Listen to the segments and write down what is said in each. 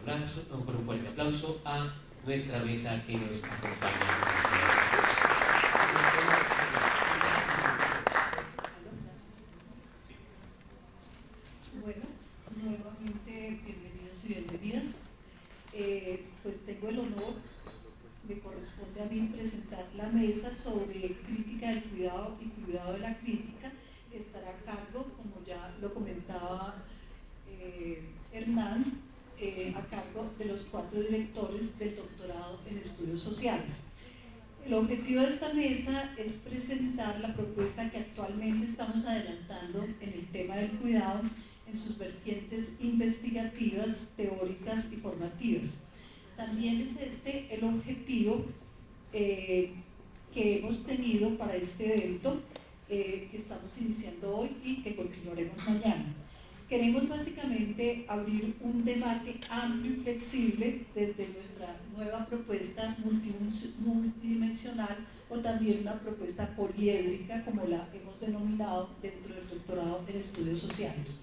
por un fuerte aplauso a nuestra mesa que nos acompaña. Bueno, nuevamente bienvenidos y bienvenidas. Pues tengo el honor, me corresponde a mí presentar la mesa sobre crítica del cuidado y cuidado de la crítica, que estará a cargo, como ya lo comentaba Hernán, a cargo de los 4 directores del doctorado en estudios sociales. El objetivo de esta mesa es presentar la propuesta que actualmente estamos adelantando en el tema del cuidado en sus vertientes investigativas, teóricas y formativas. También es este el objetivo que hemos tenido para este evento que estamos iniciando hoy y que continuaremos mañana. Queremos básicamente abrir un debate amplio y flexible desde nuestra nueva propuesta multidimensional o también una propuesta poliédrica, como la hemos denominado dentro del doctorado en estudios sociales.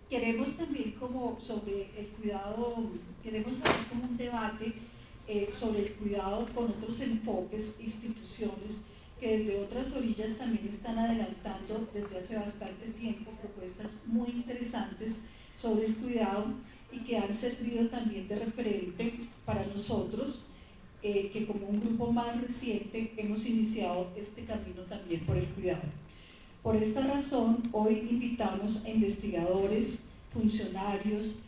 Queremos también como sobre el cuidado, queremos abrir como un debate sobre el cuidado con otros enfoques, instituciones que desde otras orillas también están adelantando desde hace bastante tiempo propuestas muy interesantes sobre el cuidado y que han servido también de referente para nosotros, que como un grupo más reciente hemos iniciado este camino también por el cuidado. Por esta razón, hoy invitamos a investigadores, funcionarios,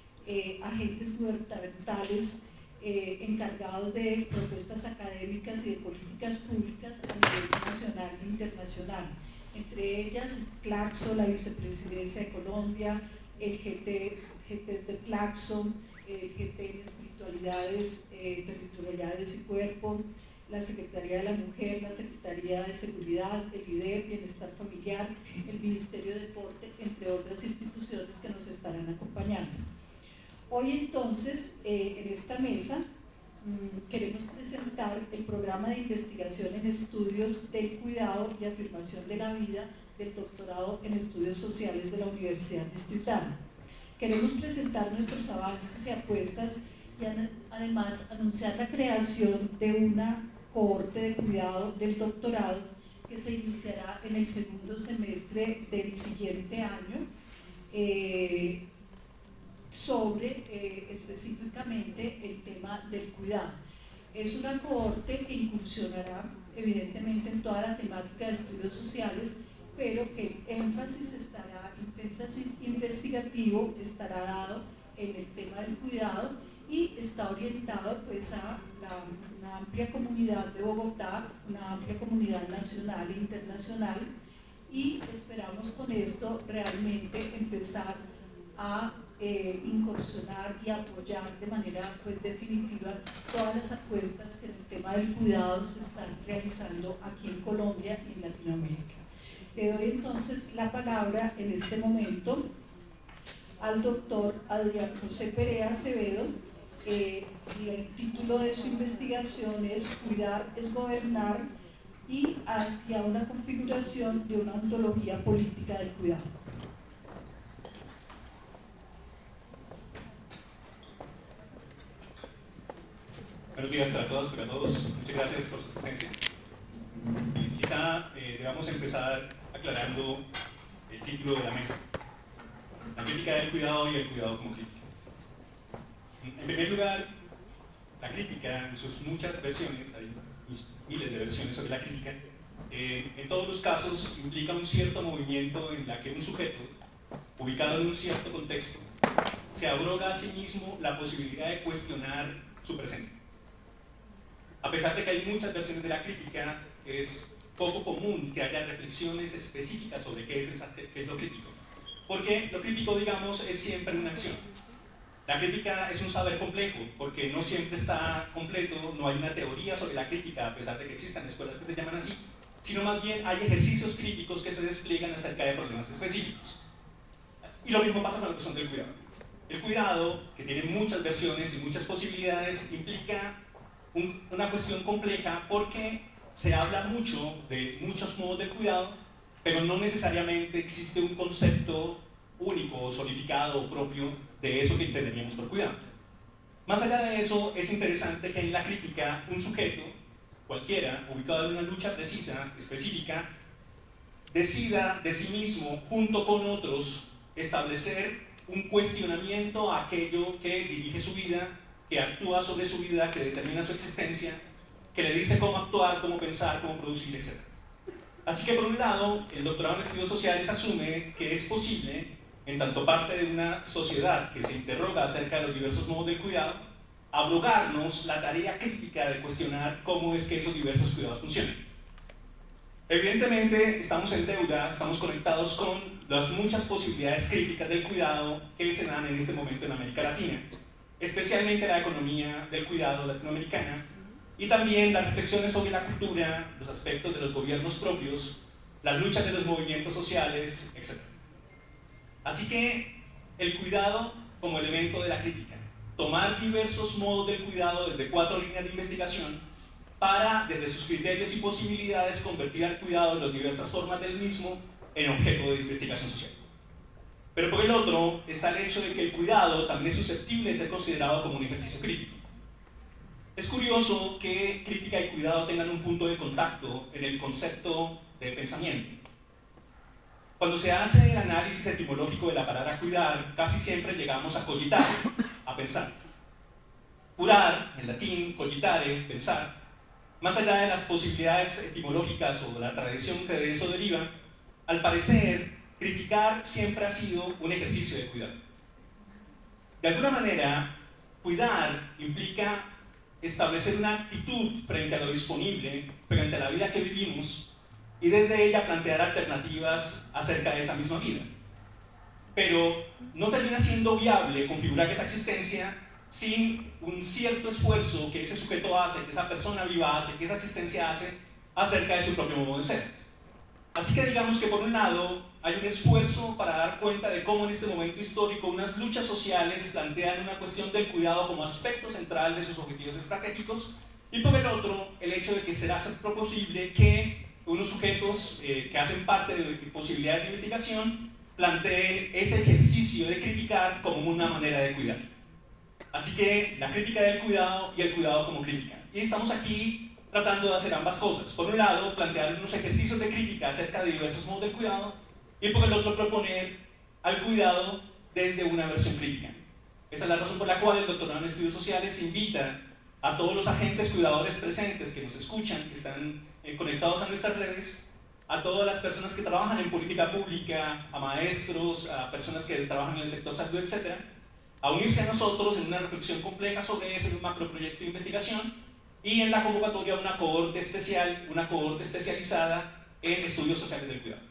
agentes gubernamentales, encargados de propuestas académicas y de políticas públicas a nivel nacional e internacional. Entre ellas, Claxo, la Vicepresidencia de Colombia, el GTES de Claxo, el GT en Espiritualidades, Territorialidades y Cuerpo, la Secretaría de la Mujer, la Secretaría de Seguridad, el IDEP, Bienestar Familiar, el Ministerio de Deporte, entre otras instituciones que nos estarán acompañando. Hoy entonces, en esta mesa, queremos presentar el programa de investigación en estudios del cuidado y afirmación de la vida del doctorado en estudios sociales de la Universidad Distrital. Queremos presentar nuestros avances y apuestas y además anunciar la creación de una cohorte de cuidado del doctorado que se iniciará en el segundo semestre del siguiente año sobre específicamente el tema del cuidado. Es una cohorte que incursionará evidentemente en toda la temática de estudios sociales, pero que el énfasis estará, investigativo estará dado en el tema del cuidado y está orientado pues a una amplia comunidad de Bogotá, una amplia comunidad nacional e internacional, y esperamos con esto realmente empezar a incursionar y apoyar de manera pues definitiva todas las apuestas que en el tema del cuidado se están realizando aquí en Colombia y en Latinoamérica. Le doy entonces la palabra en este momento al doctor Adrián José Perea Acevedo. El título de su investigación es Cuidar es gobernar y hacia una configuración de una ontología política del cuidado. Buenos días a todas y a todos. Muchas gracias por su asistencia. Quizá debamos empezar aclarando el título de la mesa: la crítica del cuidado y el cuidado como crítica. En primer lugar, la crítica en sus muchas versiones, hay miles de versiones sobre la crítica, en todos los casos implica un cierto movimiento en la que un sujeto, ubicado en un cierto contexto, se abroga a sí mismo la posibilidad de cuestionar su presente. A pesar de que hay muchas versiones de la crítica, es poco común que haya reflexiones específicas sobre qué es lo crítico. Porque lo crítico, digamos, es siempre una acción. La crítica es un saber complejo, porque no siempre está completo, no hay una teoría sobre la crítica, a pesar de que existan escuelas que se llaman así, sino más bien hay ejercicios críticos que se despliegan acerca de problemas específicos. Y lo mismo pasa con la cuestión del cuidado. El cuidado, que tiene muchas versiones y muchas posibilidades, implica una cuestión compleja porque se habla mucho de muchos modos de cuidado, pero no necesariamente existe un concepto único, solidificado, propio de eso que entenderíamos por cuidado. Más allá de eso, es interesante que en la crítica un sujeto, cualquiera, ubicado en una lucha precisa, específica, decida de sí mismo, junto con otros, establecer un cuestionamiento a aquello que dirige su vida, que actúa sobre su vida, que determina su existencia, que le dice cómo actuar, cómo pensar, cómo producir, etc. Así que por un lado, el doctorado en estudios sociales asume que es posible, en tanto parte de una sociedad que se interroga acerca de los diversos modos del cuidado, abrogarnos la tarea crítica de cuestionar cómo es que esos diversos cuidados funcionan. Evidentemente estamos en deuda, estamos conectados con las muchas posibilidades críticas del cuidado que se dan en este momento en América Latina, especialmente la economía del cuidado latinoamericana, y también las reflexiones sobre la cultura, los aspectos de los gobiernos propios, las luchas de los movimientos sociales, etc. Así que el cuidado como elemento de la crítica, tomar diversos modos del cuidado desde 4 líneas de investigación para, desde sus criterios y posibilidades, convertir al cuidado en las diversas formas del mismo en objeto de investigación social. Pero por el otro está el hecho de que el cuidado también es susceptible de ser considerado como un ejercicio crítico. Es curioso que crítica y cuidado tengan un punto de contacto en el concepto de pensamiento. Cuando se hace el análisis etimológico de la palabra cuidar, casi siempre llegamos a cogitar, a pensar. Curar, en latín, cogitare, pensar. Más allá de las posibilidades etimológicas o de la tradición que de eso deriva, al parecer, criticar siempre ha sido un ejercicio de cuidado. De alguna manera, cuidar implica establecer una actitud frente a lo disponible, frente a la vida que vivimos, y desde ella plantear alternativas acerca de esa misma vida. Pero no termina siendo viable configurar esa existencia sin un cierto esfuerzo que ese sujeto hace, que esa persona viva hace, que esa existencia hace acerca de su propio modo de ser. Así que digamos que por un lado hay un esfuerzo para dar cuenta de cómo en este momento histórico unas luchas sociales plantean una cuestión del cuidado como aspecto central de sus objetivos estratégicos, y por el otro el hecho de que será posible que unos sujetos que hacen parte de posibilidades de investigación planteen ese ejercicio de criticar como una manera de cuidar. Así que la crítica del cuidado y el cuidado como crítica. Y estamos aquí tratando de hacer ambas cosas. Por un lado, plantear unos ejercicios de crítica acerca de diversos modos del cuidado, y por el otro, proponer al cuidado desde una versión crítica. Esa es la razón por la cual el doctorado en estudios sociales invita a todos los agentes cuidadores presentes que nos escuchan, que están conectados a nuestras redes, a todas las personas que trabajan en política pública, a maestros, a personas que trabajan en el sector salud, etc., a unirse a nosotros en una reflexión compleja sobre eso, en un macroproyecto de investigación, y en la convocatoria una cohorte especial, una cohorte especializada en estudios sociales del cuidado.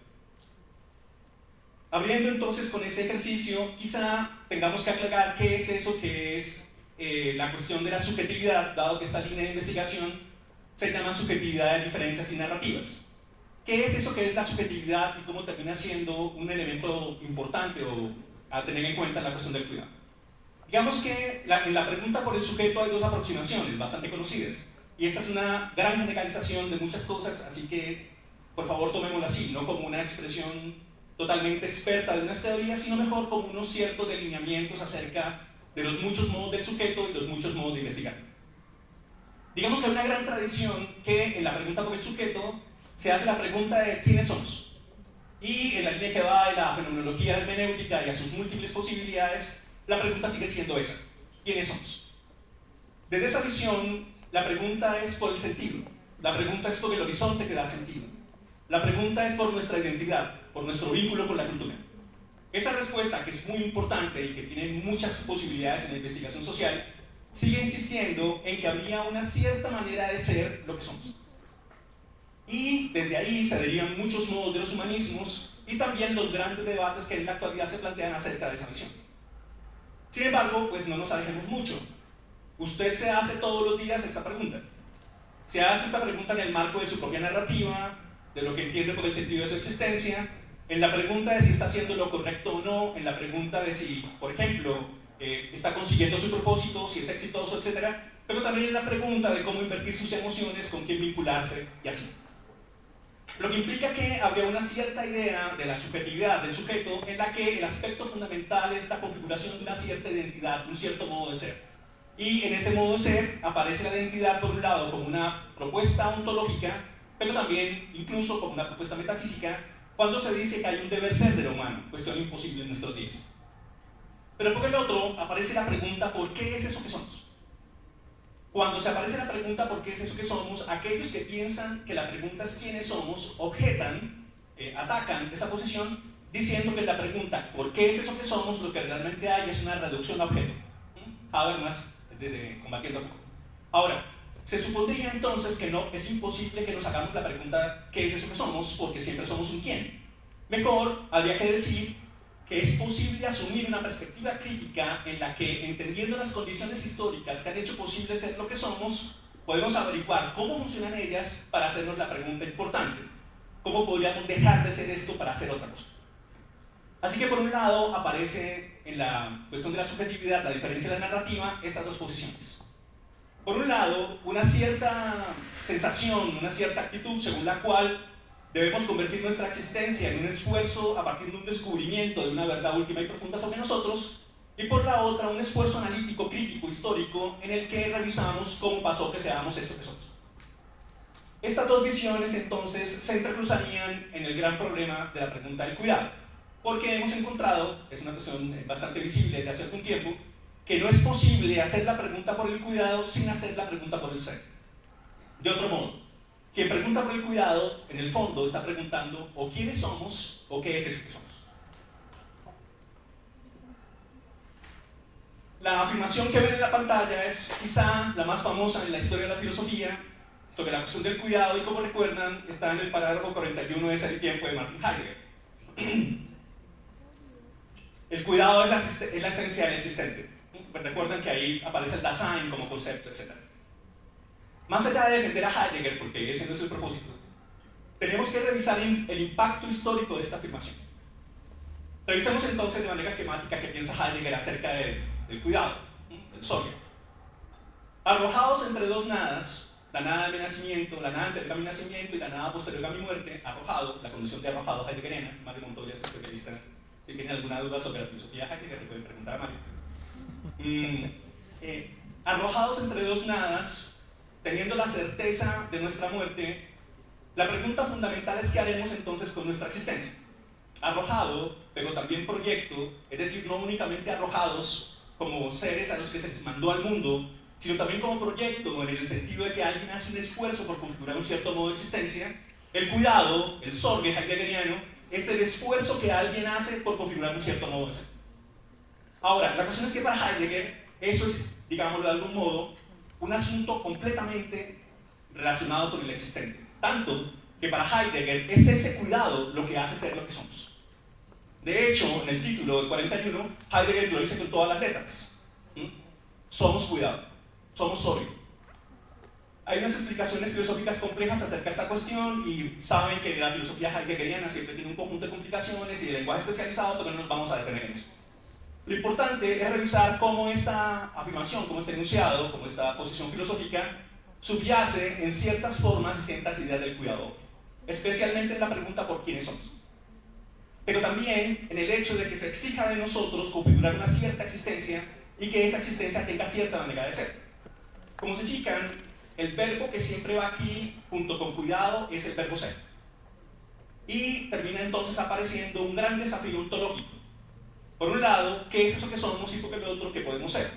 Abriendo entonces con ese ejercicio, quizá tengamos que aclarar qué es eso que es la cuestión de la subjetividad, dado que esta línea de investigación se llama subjetividad de diferencias y narrativas. ¿Qué es eso que es la subjetividad y cómo termina siendo un elemento importante o a tener en cuenta en la cuestión del cuidado? Digamos que en la pregunta por el sujeto hay dos aproximaciones bastante conocidas, y esta es una gran generalización de muchas cosas, así que por favor tomémosla así, no como una expresión totalmente experta de unas teorías, sino mejor como unos ciertos delineamientos acerca de los muchos modos del sujeto y los muchos modos de investigar. Digamos que hay una gran tradición que en la pregunta por el sujeto se hace la pregunta de quiénes somos, y en la línea que va de la fenomenología hermenéutica y a sus múltiples posibilidades, la pregunta sigue siendo esa: ¿quiénes somos? Desde esa visión, la pregunta es por el sentido, la pregunta es por el horizonte que da sentido, la pregunta es por nuestra identidad, por nuestro vínculo con la cultura. Esa respuesta, que es muy importante y que tiene muchas posibilidades en la investigación social, sigue insistiendo en que habría una cierta manera de ser lo que somos. Y desde ahí se derivan muchos modos de los humanismos y también los grandes debates que en la actualidad se plantean acerca de esa visión. Sin embargo, pues no nos alejemos mucho. Usted se hace todos los días esta pregunta. Se hace esta pregunta en el marco de su propia narrativa, de lo que entiende por el sentido de su existencia, en la pregunta de si está haciendo lo correcto o no, en la pregunta de si, por ejemplo, está consiguiendo su propósito, si es exitoso, etc. Pero también en la pregunta de cómo invertir sus emociones, con quién vincularse y así. Lo que implica que habría una cierta idea de la subjetividad del sujeto en la que el aspecto fundamental es la configuración de una cierta identidad, un cierto modo de ser. Y en ese modo de ser aparece la identidad por un lado como una propuesta ontológica, pero también incluso como una propuesta metafísica, cuando se dice que hay un deber ser de lo humano, cuestión imposible en nuestros días. Pero por el otro aparece la pregunta ¿por qué es eso que somos? Cuando se aparece la pregunta ¿por qué es eso que somos?, aquellos que piensan que la pregunta es quiénes somos, objetan, atacan esa posición diciendo que la pregunta ¿por qué es eso que somos?, lo que realmente hay es una reducción a objeto. Además, desde combatiendo a Foucault. Ahora, se supondría entonces que no es imposible que nos hagamos la pregunta ¿qué es eso que somos?, porque siempre somos un quién. Mejor habría que decir que es posible asumir una perspectiva crítica en la que, entendiendo las condiciones históricas que han hecho posible ser lo que somos, podemos averiguar cómo funcionan ellas para hacernos la pregunta importante: ¿cómo podríamos dejar de ser esto para hacer otra cosa? Así que por un lado aparece en la cuestión de la subjetividad, la diferencia de la narrativa, estas dos posiciones. Por un lado, una cierta sensación, una cierta actitud según la cual debemos convertir nuestra existencia en un esfuerzo a partir de un descubrimiento de una verdad última y profunda sobre nosotros, y por la otra un esfuerzo analítico, crítico, histórico, en el que revisamos cómo pasó que seamos esto que somos. Estas dos visiones entonces se entrecruzarían en el gran problema de la pregunta del cuidado, porque hemos encontrado, es una cuestión bastante visible desde hace algún tiempo, que no es posible hacer la pregunta por el cuidado sin hacer la pregunta por el ser. De otro modo, quien pregunta por el cuidado, en el fondo está preguntando o quiénes somos o qué es eso que somos. La afirmación que ven en la pantalla es quizá la más famosa en la historia de la filosofía sobre la cuestión del cuidado, y como recuerdan está en el parágrafo 41 de Ser y Tiempo de Martin Heidegger. El cuidado es la esencia del existente. Recuerdan que ahí aparece el Dasein como concepto, etc. Más allá de defender a Heidegger, porque ese no es el propósito, tenemos que revisar el impacto histórico de esta afirmación. Revisemos entonces de manera esquemática qué piensa Heidegger acerca del cuidado, del Sorge. Arrojados entre dos nadas, la nada de mi nacimiento, la nada anterior a mi nacimiento y la nada posterior a mi muerte, arrojado, la condición de arrojado heideggeriana. Mario Montoya es especialista. Si tienen alguna duda sobre la filosofía de Heidegger, le pueden preguntar a Mario. Arrojados entre dos nadas, teniendo la certeza de nuestra muerte, la pregunta fundamental es ¿qué haremos entonces con nuestra existencia? Arrojado, pero también proyecto, es decir, no únicamente arrojados como seres a los que se les mandó al mundo, sino también como proyecto, en el sentido de que alguien hace un esfuerzo por configurar un cierto modo de existencia. El cuidado, el Sorge heideggeriano, es el esfuerzo que alguien hace por configurar un cierto modo de ser. Ahora, la cuestión es que para Heidegger eso es, digámoslo de algún modo, un asunto completamente relacionado con el existente. Tanto que para Heidegger es ese cuidado lo que hace ser lo que somos. De hecho, en el título del 41, Heidegger lo dice con todas las letras. Somos cuidado, somos Sorge. Hay unas explicaciones filosóficas complejas acerca de esta cuestión y saben que la filosofía heideggeriana siempre tiene un conjunto de complicaciones y de lenguaje especializado, pero no nos vamos a detener en eso. Lo importante es revisar cómo esta afirmación, cómo este enunciado, cómo esta posición filosófica subyace en ciertas formas y ciertas ideas del cuidado, especialmente en la pregunta por quiénes somos. Pero también en el hecho de que se exija de nosotros configurar una cierta existencia y que esa existencia tenga cierta manera de ser. Como se fijan, el verbo que siempre va aquí junto con cuidado es el verbo ser. Y termina entonces apareciendo un gran desafío ontológico. Por un lado, ¿qué es eso que somos? Y por el otro, ¿qué podemos ser?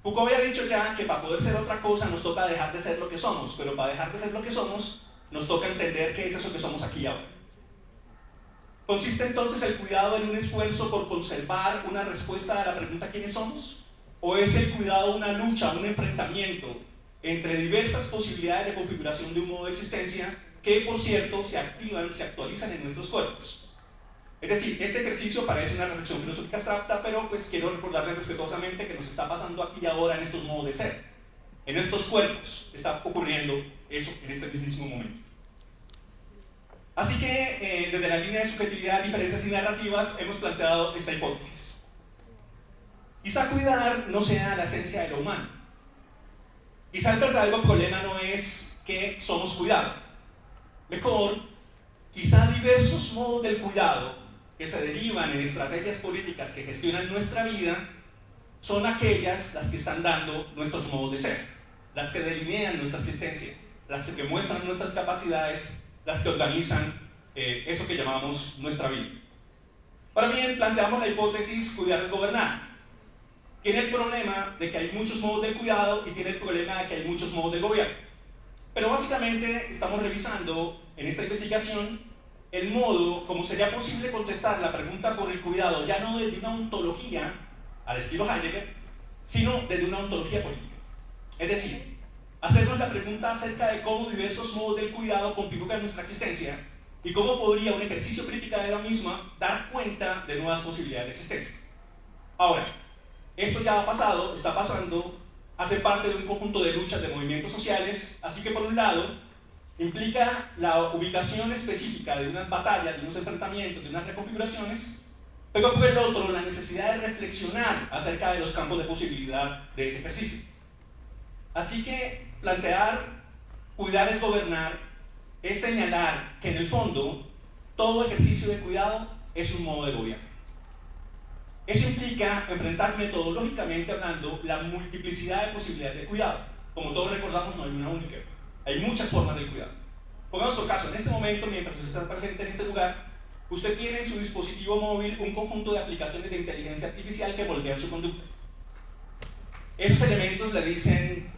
Foucault había dicho ya que para poder ser otra cosa nos toca dejar de ser lo que somos, pero para dejar de ser lo que somos, nos toca entender qué es eso que somos aquí y ahora. ¿Consiste entonces el cuidado en un esfuerzo por conservar una respuesta a la pregunta ¿quiénes somos? ¿O es el cuidado una lucha, un enfrentamiento entre diversas posibilidades de configuración de un modo de existencia que, por cierto, se activan, se actualizan en nuestros cuerpos? Es decir, este ejercicio parece una reflexión filosófica abstracta, pero pues quiero recordarles respetuosamente que nos está pasando aquí y ahora en estos modos de ser. En estos cuerpos está ocurriendo eso en este mismo momento. Así que desde la línea de subjetividad, diferencias y narrativas hemos planteado esta hipótesis. Quizá cuidar no sea la esencia de lo humano. Quizá el verdadero problema no es que somos cuidado. Mejor, quizá diversos modos del cuidado que se derivan en estrategias políticas que gestionan nuestra vida son aquellas las que están dando nuestros modos de ser, las que delinean nuestra existencia, las que muestran nuestras capacidades, las que organizan eso que llamamos nuestra vida. Ahora bien, planteamos la hipótesis cuidar es gobernar. Tiene el problema de que hay muchos modos de cuidado y tiene el problema de que hay muchos modos de gobierno. Pero básicamente estamos revisando en esta investigación el modo como sería posible contestar la pregunta por el cuidado, ya no desde una ontología al estilo Heidegger, sino desde una ontología política. Es decir, hacernos la pregunta acerca de cómo diversos modos del cuidado configuran nuestra existencia y cómo podría un ejercicio crítica de la misma dar cuenta de nuevas posibilidades de existencia. Ahora, esto ya ha pasado, está pasando, hace parte de un conjunto de luchas de movimientos sociales, así que por un lado, implica la ubicación específica de unas batallas, de unos enfrentamientos, de unas reconfiguraciones, pero por el otro, la necesidad de reflexionar acerca de los campos de posibilidad de ese ejercicio. Así que plantear cuidar es gobernar es señalar que en el fondo todo ejercicio de cuidado es un modo de gobierno. Eso implica enfrentar metodológicamente hablando la multiplicidad de posibilidades de cuidado. Como todos recordamos, no hay una única, hay muchas formas de cuidado. Pongamos por caso, en este momento, mientras usted está presente en este lugar, usted tiene en su dispositivo móvil un conjunto de aplicaciones de inteligencia artificial que moldean su conducta. Esos elementos le dicen,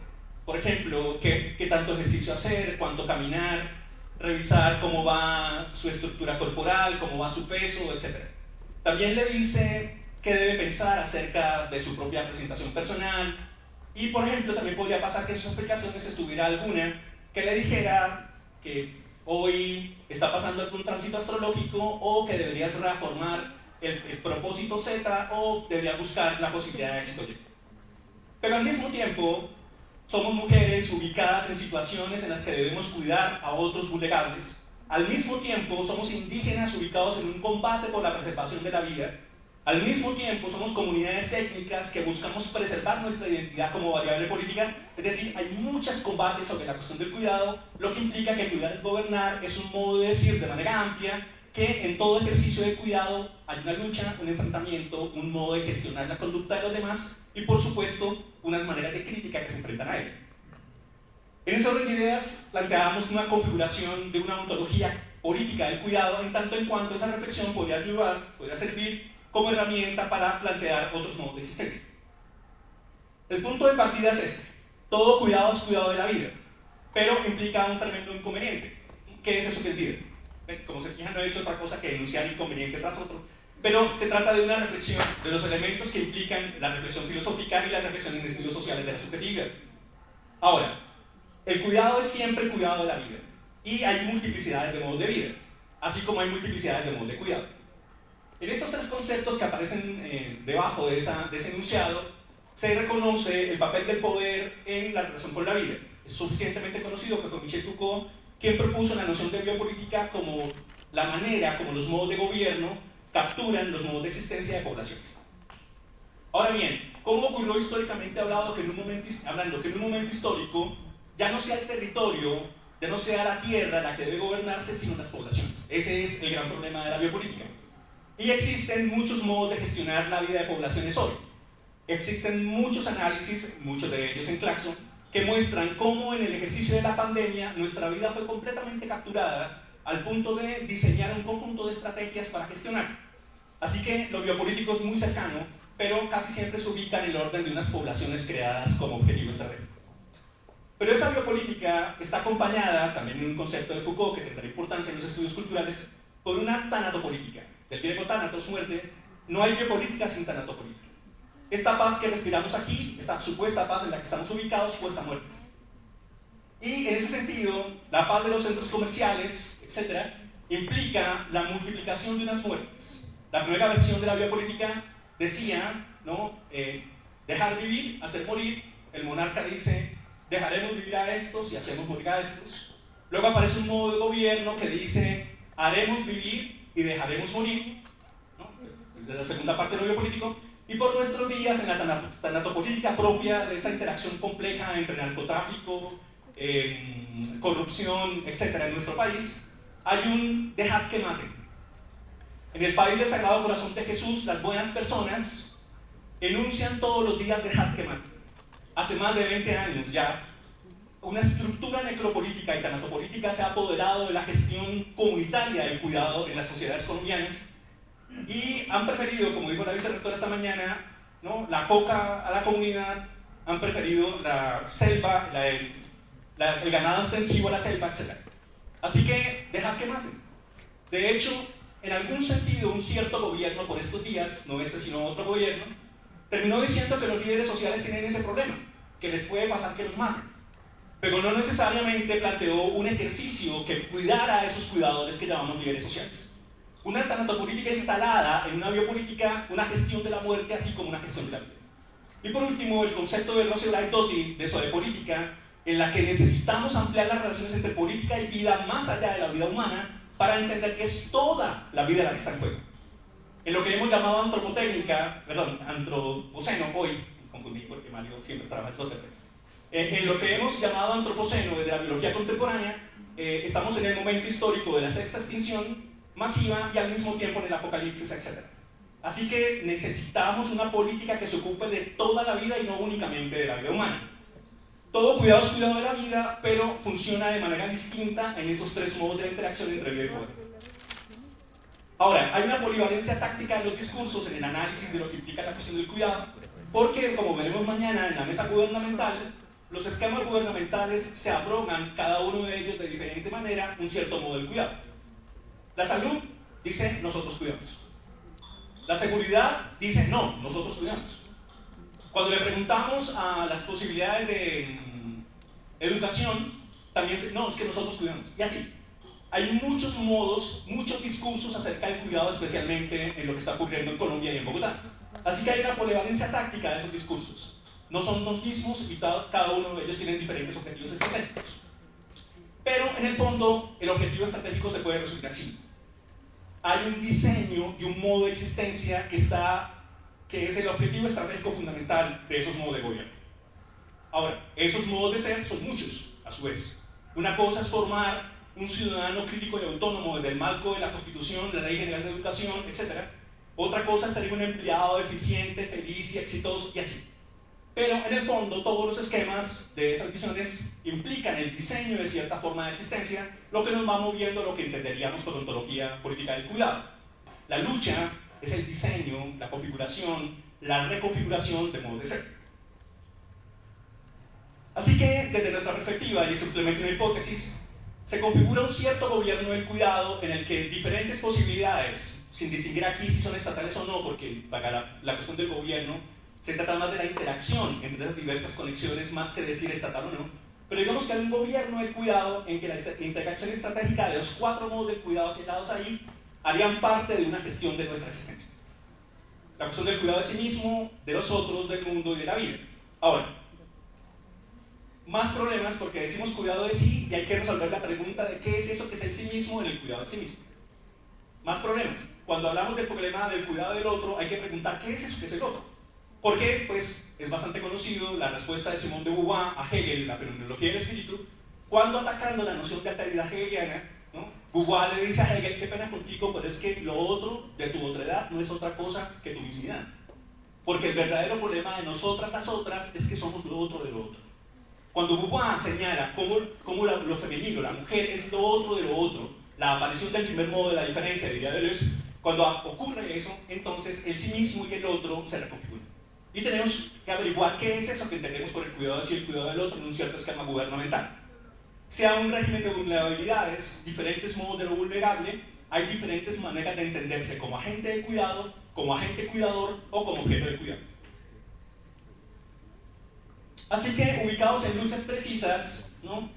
por ejemplo, qué tanto ejercicio hacer, cuánto caminar, revisar cómo va su estructura corporal, cómo va su peso, etc. También le dice qué debe pensar acerca de su propia presentación personal y, por ejemplo, también podría pasar que en sus aplicaciones estuviera alguna que le dijera que hoy está pasando algún tránsito astrológico o que deberías reformar el propósito Z o deberías buscar la posibilidad de éxito Y. Pero al mismo tiempo, somos mujeres ubicadas en situaciones en las que debemos cuidar a otros vulnerables. Al mismo tiempo, somos indígenas ubicados en un combate por la preservación de la vida. Al mismo tiempo, somos comunidades étnicas que buscamos preservar nuestra identidad como variable política. Es decir, hay muchos combates sobre la cuestión del cuidado, lo que implica que cuidar es gobernar es un modo de decir de manera amplia que en todo ejercicio de cuidado hay una lucha, un enfrentamiento, un modo de gestionar la conducta de los demás y, por supuesto, unas maneras de crítica que se enfrentan a él. En ese orden de ideas planteábamos una configuración de una ontología política del cuidado en tanto en cuanto esa reflexión podría servir como herramienta para plantear otros modos de existencia. El punto de partida es este: todo cuidado es cuidado de la vida, pero implica un tremendo inconveniente. ¿Qué es eso que es vida? Como se fijan, no he hecho otra cosa que denunciar inconveniente tras otro, pero se trata de una reflexión de los elementos que implican la reflexión filosófica y la reflexión en estudios sociales de la subjetividad. Ahora, el cuidado es siempre cuidado de la vida, y hay multiplicidades de modos de vida, así como hay multiplicidades de modos de cuidado. En estos tres conceptos que aparecen debajo de ese enunciado, se reconoce el papel del poder en la relación con la vida. Es suficientemente conocido que fue Michel Foucault quien propuso la noción de biopolítica como la manera como los modos de gobierno capturan los modos de existencia de poblaciones. Ahora bien, ¿cómo ocurrió históricamente hablando que en un momento histórico ya no sea el territorio, ya no sea la tierra la que debe gobernarse, sino las poblaciones? Ese es el gran problema de la biopolítica. Y existen muchos modos de gestionar la vida de poblaciones hoy. Existen muchos análisis, muchos de ellos en Claxon, que muestran cómo en el ejercicio de la pandemia nuestra vida fue completamente capturada al punto de diseñar un conjunto de estrategias para gestionar. Así que lo biopolítico es muy cercano, pero casi siempre se ubica en el orden de unas poblaciones creadas como objetivo estratégico. Pero esa biopolítica está acompañada, también en un concepto de Foucault que tendrá importancia en los estudios culturales, por una tanatopolítica. Del griego thanatos, muerte, no hay biopolítica sin tanatopolítica. Esta paz que respiramos aquí, esta supuesta paz en la que estamos ubicados, cuesta muertes. Y en ese sentido, la paz de los centros comerciales, etc., implica la multiplicación de unas muertes. La primera versión de la biopolítica decía, ¿no? Dejar vivir, hacer morir. El monarca dice, dejaremos vivir a estos y hacemos morir a estos. Luego aparece un modo de gobierno que dice, haremos vivir y dejaremos morir, ¿no? De la segunda parte de lo biopolítico. Y por nuestros días, en la tanatopolítica propia de esa interacción compleja entre narcotráfico, corrupción, etc. en nuestro país, hay un dejad que maten. En el país del Sagrado Corazón de Jesús, las buenas personas enuncian todos los días dejad que maten. Hace más de 20 años ya, una estructura necropolítica y tanatopolítica se ha apoderado de la gestión comunitaria del cuidado en las sociedades colombianas y han preferido, como dijo la vicerrectora esta mañana, ¿no?, la coca a la comunidad, han preferido la selva, el ganado extensivo a la selva, etc. Así que dejad que maten. De hecho, en algún sentido, un cierto gobierno por estos días, no este sino otro gobierno, terminó diciendo que los líderes sociales tienen ese problema, que les puede pasar que los maten. Pero no necesariamente planteó un ejercicio que cuidara a esos cuidadores que llamamos líderes sociales. Una tanatopolítica instalada en una biopolítica, una gestión de la muerte, así como una gestión de la vida. Y por último, el concepto de Rossi Braidotti de zoopolítica, en la que necesitamos ampliar las relaciones entre política y vida más allá de la vida humana para entender que es toda la vida la que está en juego. En lo que hemos llamado antropoceno, hoy, me confundí porque Mario siempre trabaja en Zoterberg. En lo que hemos llamado antropoceno desde la biología contemporánea, estamos en el momento histórico de la sexta extinción masiva y al mismo tiempo en el apocalipsis, etc. Así que necesitamos una política que se ocupe de toda la vida y no únicamente de la vida humana. Todo cuidado es cuidado de la vida, pero funciona de manera distinta en esos tres modos de la interacción entre vida y poder. Ahora, hay una polivalencia táctica de los discursos en el análisis de lo que implica la cuestión del cuidado, porque, como veremos mañana en la mesa gubernamental, los esquemas gubernamentales se abrogan, cada uno de ellos de diferente manera, un cierto modo del cuidado. La salud dice, nosotros cuidamos. La seguridad dice, no, nosotros cuidamos. Cuando le preguntamos a las posibilidades de educación, también dice, no, es que nosotros cuidamos. Y así, hay muchos modos, muchos discursos acerca del cuidado, especialmente en lo que está ocurriendo en Colombia y en Bogotá. Así que hay una polivalencia táctica de esos discursos. No son los mismos y cada uno de ellos tienen diferentes objetivos estratégicos. Pero en el fondo, el objetivo estratégico se puede resumir así. Hay un diseño y un modo de existencia que es el objetivo estratégico fundamental de esos modos de gobierno. Ahora, esos modos de ser son muchos, a su vez. Una cosa es formar un ciudadano crítico y autónomo desde el marco de la Constitución, la Ley General de Educación, etc. Otra cosa es tener un empleado eficiente, feliz y exitoso, y así. Pero en el fondo, todos los esquemas de esas visiones implican el diseño de cierta forma de existencia, lo que nos va moviendo a lo que entenderíamos por ontología política del cuidado. La lucha es el diseño, la configuración, la reconfiguración de modos de ser. Así que, desde nuestra perspectiva, y simplemente una hipótesis, se configura un cierto gobierno del cuidado en el que diferentes posibilidades, sin distinguir aquí si son estatales o no, porque para la cuestión del gobierno se trata más de la interacción entre las diversas conexiones más que decir estatal o no, pero digamos que hay un gobierno del cuidado en que la interacción estratégica de los cuatro modos del cuidado señalados ahí harían parte de una gestión de nuestra existencia. La cuestión del cuidado de sí mismo, de los otros, del mundo y de la vida. Ahora, más problemas porque decimos cuidado de sí y hay que resolver la pregunta de qué es eso que es el sí mismo en el cuidado de sí mismo. Más problemas. Cuando hablamos del problema del cuidado del otro, hay que preguntar qué es eso que es el otro. Porque, pues, es bastante conocido la respuesta de Simone de Beauvoir a Hegel, la fenomenología del espíritu, cuando atacando la noción de alteridad hegeliana, ¿no?, Beauvoir le dice a Hegel, qué pena contigo, pero es que lo otro de tu otredad no es otra cosa que tu mismidad. Porque el verdadero problema de nosotras las otras es que somos lo otro de lo otro. Cuando Beauvoir señala cómo lo femenino, la mujer, es lo otro de lo otro, la aparición del primer modo de la diferencia, diría Deleuze, cuando ocurre eso, entonces el sí mismo y el otro se reconfiguran. Y tenemos que averiguar qué es eso que entendemos por el cuidado de sí y el cuidado del otro en un cierto esquema gubernamental. Sea un régimen de vulnerabilidades, diferentes modos de lo vulnerable, hay diferentes maneras de entenderse como agente de cuidado, como agente cuidador o como objeto de cuidado. Así que, ubicados en luchas precisas, ¿no?,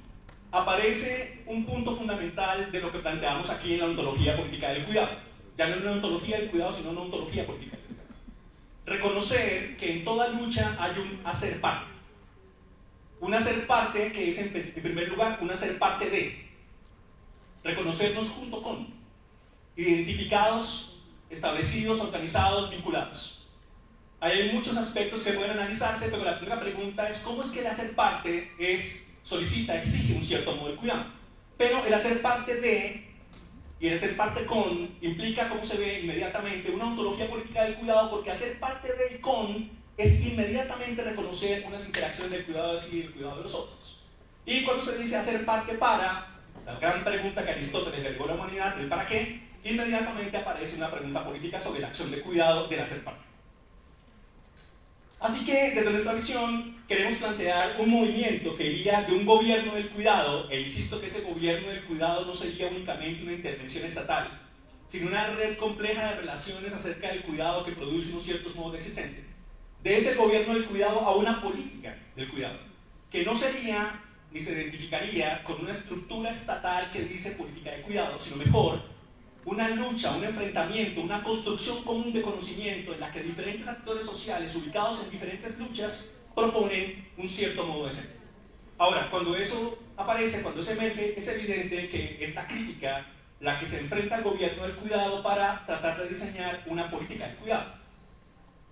aparece un punto fundamental de lo que planteamos aquí en la ontología política del cuidado. Ya no es una ontología del cuidado, sino una ontología política del cuidado. Reconocer que en toda lucha hay un hacer parte. Un hacer parte que es, en primer lugar, un hacer parte de. Reconocernos junto con. Identificados, establecidos, organizados, vinculados. Hay muchos aspectos que pueden analizarse, pero la primera pregunta es ¿cómo es que el hacer parte solicita, exige un cierto modo de cuidado? Pero el hacer parte de Y el ser parte con implica, como se ve inmediatamente, una ontología política del cuidado, porque hacer parte del con es inmediatamente reconocer unas interacciones del cuidado de sí y del cuidado de los otros. Y cuando se dice hacer parte para, la gran pregunta que Aristóteles le dio a la humanidad, el para qué, inmediatamente aparece una pregunta política sobre la acción de cuidado del hacer parte. Así que desde nuestra visión queremos plantear un movimiento que iría de un gobierno del cuidado, e insisto que ese gobierno del cuidado no sería únicamente una intervención estatal, sino una red compleja de relaciones acerca del cuidado que produce unos ciertos modos de existencia. De ese gobierno del cuidado a una política del cuidado, que no sería ni se identificaría con una estructura estatal que dice política de cuidado, sino mejor una lucha, un enfrentamiento, una construcción común de conocimiento en la que diferentes actores sociales ubicados en diferentes luchas proponen un cierto modo de ser. Ahora, cuando eso aparece, cuando eso emerge, es evidente que es la crítica la que se enfrenta al gobierno del cuidado para tratar de diseñar una política del cuidado.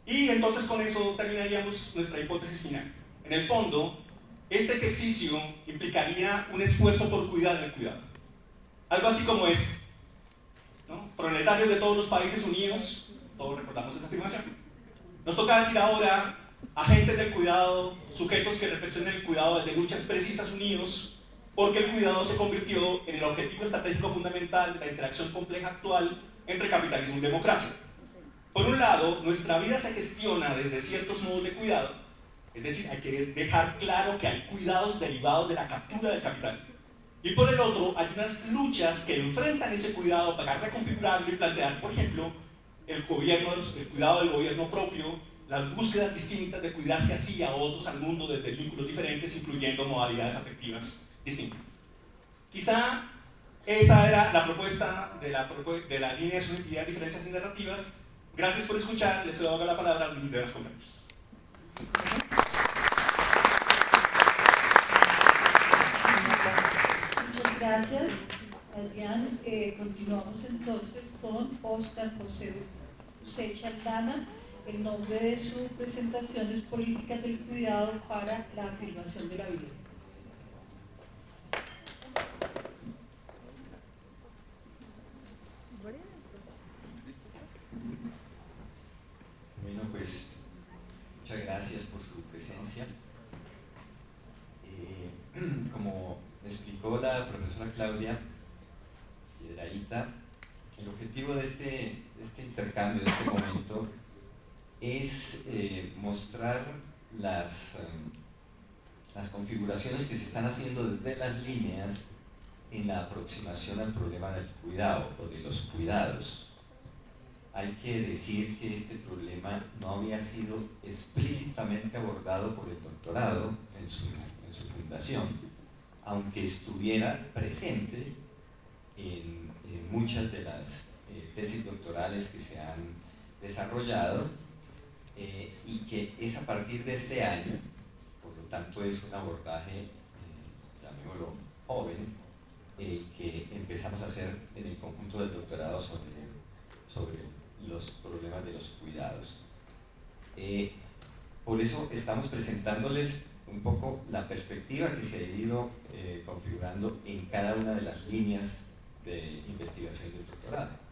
Y entonces con eso terminaríamos nuestra hipótesis final. En el fondo, este ejercicio implicaría un esfuerzo por cuidar del cuidado. Algo así como es, ¿no? Proletarios de todos los países unidos, todos recordamos esa afirmación. Nos toca decir ahora, agentes del cuidado, sujetos que reflexionen el cuidado desde luchas precisas unidos, porque el cuidado se convirtió en el objetivo estratégico fundamental de la interacción compleja actual entre capitalismo y democracia. Por un lado, nuestra vida se gestiona desde ciertos modos de cuidado, es decir, hay que dejar claro que hay cuidados derivados de la captura del capital. Y por el otro, hay unas luchas que enfrentan ese cuidado para reconfigurarlo y plantear, por ejemplo, el cuidado del gobierno propio, las búsquedas distintas de cuidarse así a otros, al mundo, desde vínculos diferentes, incluyendo modalidades afectivas distintas. Quizá esa era la propuesta de la línea de subjetividad, diferencias y narrativas. Gracias por escuchar, les doy la palabra a mis demás compañeros. Muchas gracias, Adrián. Continuamos entonces con Óscar José Chaldana. El nombre de su presentación es Políticas del Cuidado para la Afirmación de la Vida. Bueno, pues muchas gracias por su presencia. Como explicó la profesora Claudia Piedrahita, el objetivo de este intercambio, de este momento, es mostrar las configuraciones que se están haciendo desde las líneas en la aproximación al problema del cuidado o de los cuidados. Hay que decir que este problema no había sido explícitamente abordado por el doctorado en su fundación, aunque estuviera presente en muchas de las tesis doctorales que se han desarrollado, y que es a partir de este año, por lo tanto es un abordaje, llamémoslo joven, que empezamos a hacer en el conjunto del doctorado sobre los problemas de los cuidados. Por eso estamos presentándoles un poco la perspectiva que se ha ido configurando en cada una de las líneas de investigación del doctorado.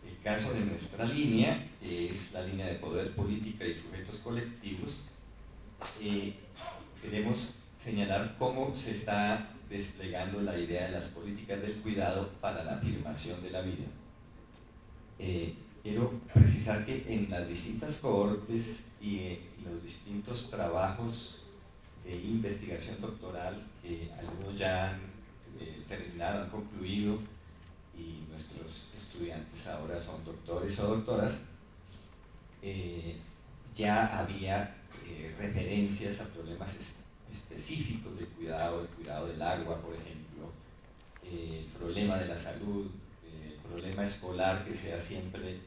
El caso de nuestra línea es la línea de poder, política y sujetos colectivos. Queremos señalar cómo se está desplegando la idea de las políticas del cuidado para la afirmación de la vida. Quiero precisar que en las distintas cohortes y los distintos trabajos de investigación doctoral, que algunos ya han terminado, han concluido, y nuestros estudiantes ahora son doctores o doctoras, ya había referencias a problemas específicos del cuidado, el cuidado del agua, por ejemplo, el problema de la salud, el problema escolar, que sea siempre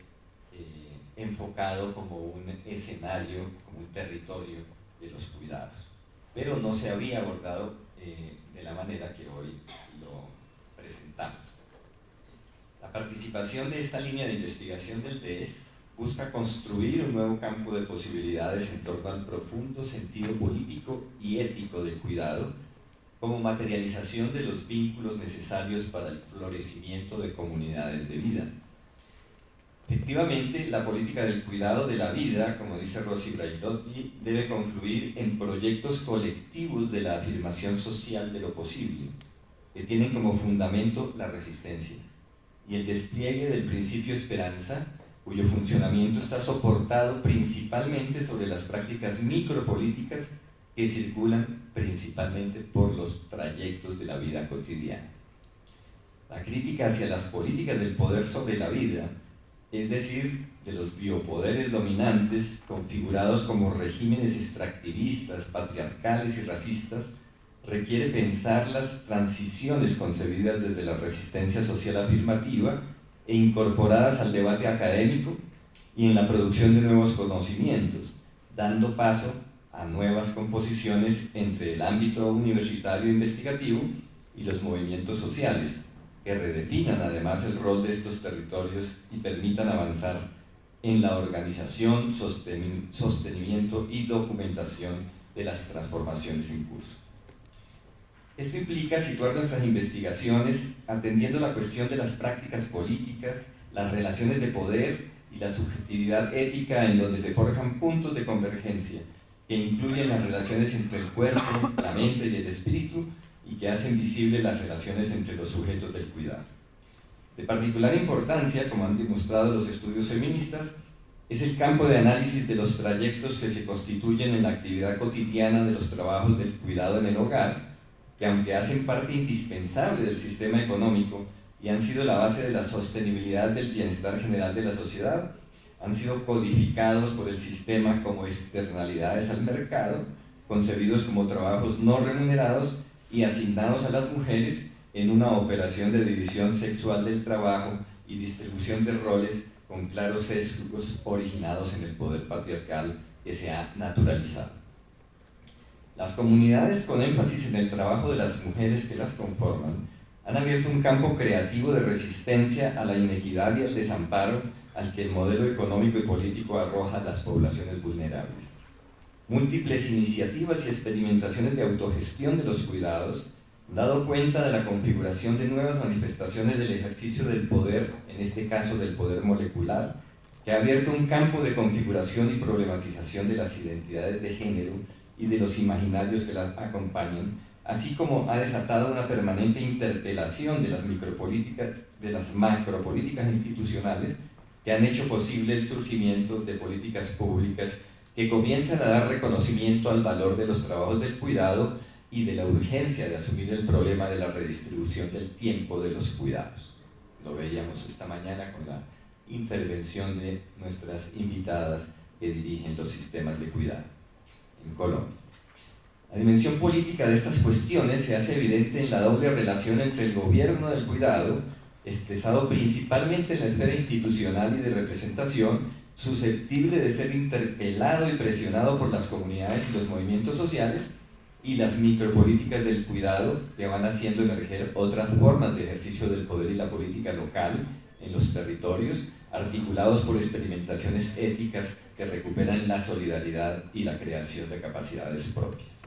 enfocado como un escenario, como un territorio de los cuidados. Pero no se había abordado de la manera que hoy lo presentamos. La participación de esta línea de investigación del DES busca construir un nuevo campo de posibilidades en torno al profundo sentido político y ético del cuidado, como materialización de los vínculos necesarios para el florecimiento de comunidades de vida. Efectivamente, la política del cuidado de la vida, como dice Rossi Braidotti, debe confluir en proyectos colectivos de la afirmación social de lo posible, que tienen como fundamento la resistencia y el despliegue del principio esperanza, cuyo funcionamiento está soportado principalmente sobre las prácticas micropolíticas que circulan principalmente por los trayectos de la vida cotidiana. La crítica hacia las políticas del poder sobre la vida, es decir, de los biopoderes dominantes configurados como regímenes extractivistas, patriarcales y racistas, requiere pensar las transiciones concebidas desde la resistencia social afirmativa e incorporadas al debate académico y en la producción de nuevos conocimientos, dando paso a nuevas composiciones entre el ámbito universitario investigativo y los movimientos sociales, que redefinan además el rol de estos territorios y permitan avanzar en la organización, sostenimiento y documentación de las transformaciones en curso. Esto implica situar nuestras investigaciones atendiendo la cuestión de las prácticas políticas, las relaciones de poder y la subjetividad ética, en donde se forjan puntos de convergencia que incluyen las relaciones entre el cuerpo, la mente y el espíritu, y que hacen visibles las relaciones entre los sujetos del cuidado. De particular importancia, como han demostrado los estudios feministas, es el campo de análisis de los trayectos que se constituyen en la actividad cotidiana de los trabajos del cuidado en el hogar, que aunque hacen parte indispensable del sistema económico y han sido la base de la sostenibilidad del bienestar general de la sociedad, han sido codificados por el sistema como externalidades al mercado, concebidos como trabajos no remunerados y asignados a las mujeres en una operación de división sexual del trabajo y distribución de roles con claros sesgos originados en el poder patriarcal que se ha naturalizado. Las comunidades con énfasis en el trabajo de las mujeres que las conforman han abierto un campo creativo de resistencia a la inequidad y al desamparo al que el modelo económico y político arroja a las poblaciones vulnerables. Múltiples iniciativas y experimentaciones de autogestión de los cuidados han dado cuenta de la configuración de nuevas manifestaciones del ejercicio del poder, en este caso del poder molecular, que ha abierto un campo de configuración y problematización de las identidades de género y de los imaginarios que la acompañan, así como ha desatado una permanente interpelación de las micropolíticas, de las macropolíticas institucionales que han hecho posible el surgimiento de políticas públicas que comienzan a dar reconocimiento al valor de los trabajos del cuidado y de la urgencia de asumir el problema de la redistribución del tiempo de los cuidados. Lo veíamos esta mañana con la intervención de nuestras invitadas que dirigen los sistemas de cuidado en Colombia. La dimensión política de estas cuestiones se hace evidente en la doble relación entre el gobierno del cuidado, expresado principalmente en la esfera institucional y de representación, susceptible de ser interpelado y presionado por las comunidades y los movimientos sociales, y las micropolíticas del cuidado, que van haciendo emerger otras formas de ejercicio del poder y la política local en los territorios, articulados por experimentaciones éticas que recuperan la solidaridad y la creación de capacidades propias.